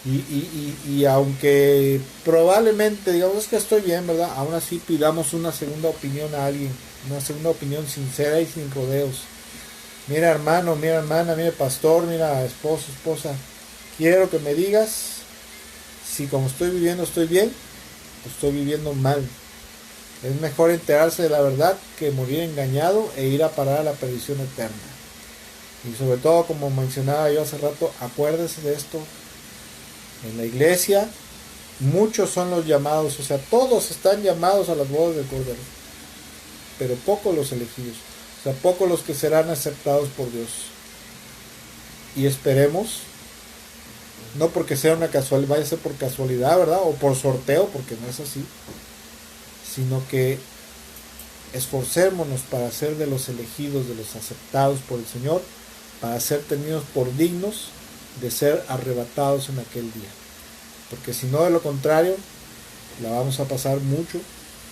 Y aunque probablemente digamos que estoy bien, ¿verdad?, aún así pidamos una segunda opinión a alguien, una segunda opinión sincera y sin rodeos. Mira, hermano, mira, hermana, mira, pastor, mira, esposo, esposa, quiero que me digas si como estoy viviendo estoy bien o estoy viviendo mal. Es mejor enterarse de la verdad que morir engañado e ir a parar a la perdición eterna. Y sobre todo, como mencionaba yo hace rato, acuérdese de esto. En la iglesia, muchos son los llamados, o sea, todos están llamados a las bodas del Cordero, pero pocos los elegidos, o sea, pocos los que serán aceptados por Dios. Y esperemos, no porque sea una casualidad, vaya a ser por casualidad, ¿verdad?, o por sorteo, porque no es así, sino que esforcémonos para ser de los elegidos, de los aceptados por el Señor, para ser tenidos por dignos de ser arrebatados en aquel día, porque si no, de lo contrario, la vamos a pasar mucho,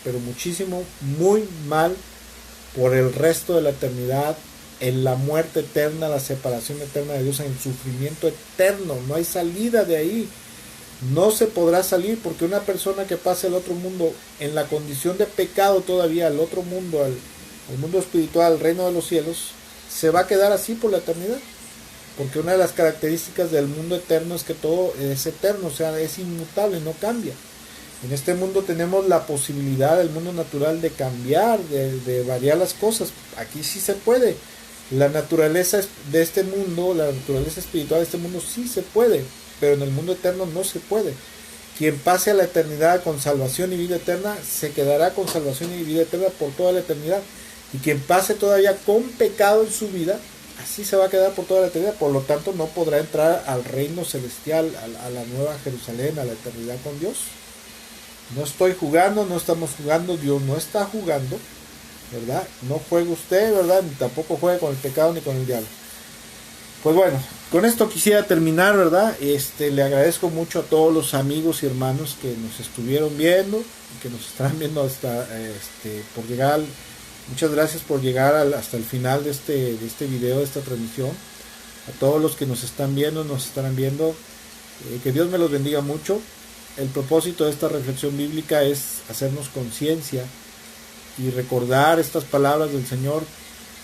pero muchísimo, muy mal por el resto de la eternidad, en la muerte eterna, la separación eterna de Dios, en el sufrimiento eterno. No hay salida de ahí, no se podrá salir, porque una persona que pase al otro mundo en la condición de pecado todavía, al otro mundo, al mundo espiritual, al reino de los cielos, se va a quedar así por la eternidad. Porque una de las características del mundo eterno es que todo es eterno, o sea, es inmutable, no cambia. En este mundo tenemos la posibilidad del mundo natural de cambiar, de variar las cosas. Aquí sí se puede. La naturaleza de este mundo, la naturaleza espiritual de este mundo sí se puede, pero en el mundo eterno no se puede. Quien pase a la eternidad con salvación y vida eterna, se quedará con salvación y vida eterna por toda la eternidad. Y quien pase todavía con pecado en su vida, así se va a quedar por toda la eternidad. Por lo tanto, no podrá entrar al reino celestial, a la nueva Jerusalén, a la eternidad con Dios. No estoy jugando, no estamos jugando, Dios no está jugando, ¿verdad? No juegue usted, ¿verdad? Ni tampoco juegue con el pecado ni con el diablo. Pues bueno, con esto quisiera terminar, ¿verdad? Le agradezco mucho a todos los amigos y hermanos que nos estuvieron viendo y que nos estarán viendo hasta por llegar. Muchas gracias por llegar hasta el final de este video, de esta transmisión. A todos los que nos están viendo, nos estarán viendo, que Dios me los bendiga mucho. El propósito de esta reflexión bíblica es hacernos conciencia y recordar estas palabras del Señor,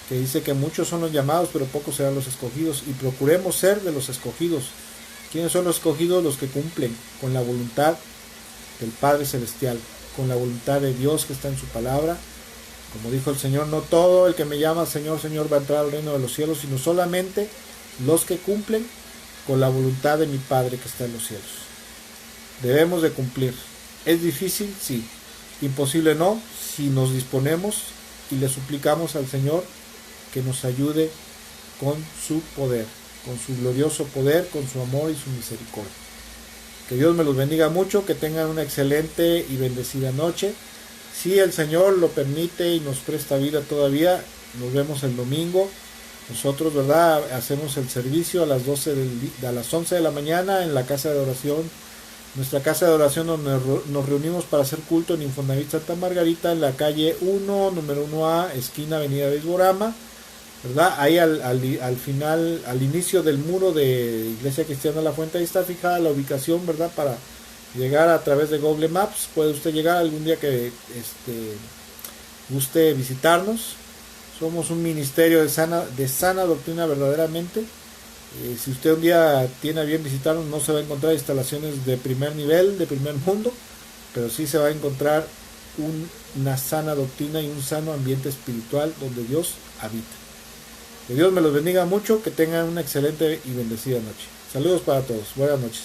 que dice que muchos son los llamados, pero pocos serán los escogidos, y procuremos ser de los escogidos. ¿Quiénes son los escogidos? Los que cumplen con la voluntad del Padre Celestial, con la voluntad de Dios que está en su palabra. Como dijo el Señor, no todo el que me llama Señor, Señor va a entrar al reino de los cielos, sino solamente los que cumplen con la voluntad de mi Padre que está en los cielos. Debemos de cumplir. ¿Es difícil? Sí. Imposible no, si nos disponemos y le suplicamos al Señor que nos ayude con su poder, con su glorioso poder, con su amor y su misericordia. Que Dios me los bendiga mucho, que tengan una excelente y bendecida noche. Si el Señor lo permite y nos presta vida todavía, nos vemos el domingo Nosotros, ¿verdad? Hacemos el servicio a las 11 de la mañana en la casa de oración, nuestra casa de oración donde nos reunimos para hacer culto en Infonavit Santa Margarita, en la calle 1, número 1A, esquina Avenida de Isborama, ¿verdad? Ahí al final, al inicio del muro de Iglesia Cristiana La Fuente, ahí está fijada la ubicación, ¿verdad? Para llegar a través de Google Maps. Puede usted llegar algún día que guste visitarnos. Somos un ministerio de sana doctrina verdaderamente. Si usted un día tiene a bien visitarnos, no se va a encontrar instalaciones de primer nivel, de primer mundo, pero sí se va a encontrar una sana doctrina y un sano ambiente espiritual donde Dios habita. Que Dios me los bendiga mucho, que tengan una excelente y bendecida noche. Saludos para todos, buenas noches.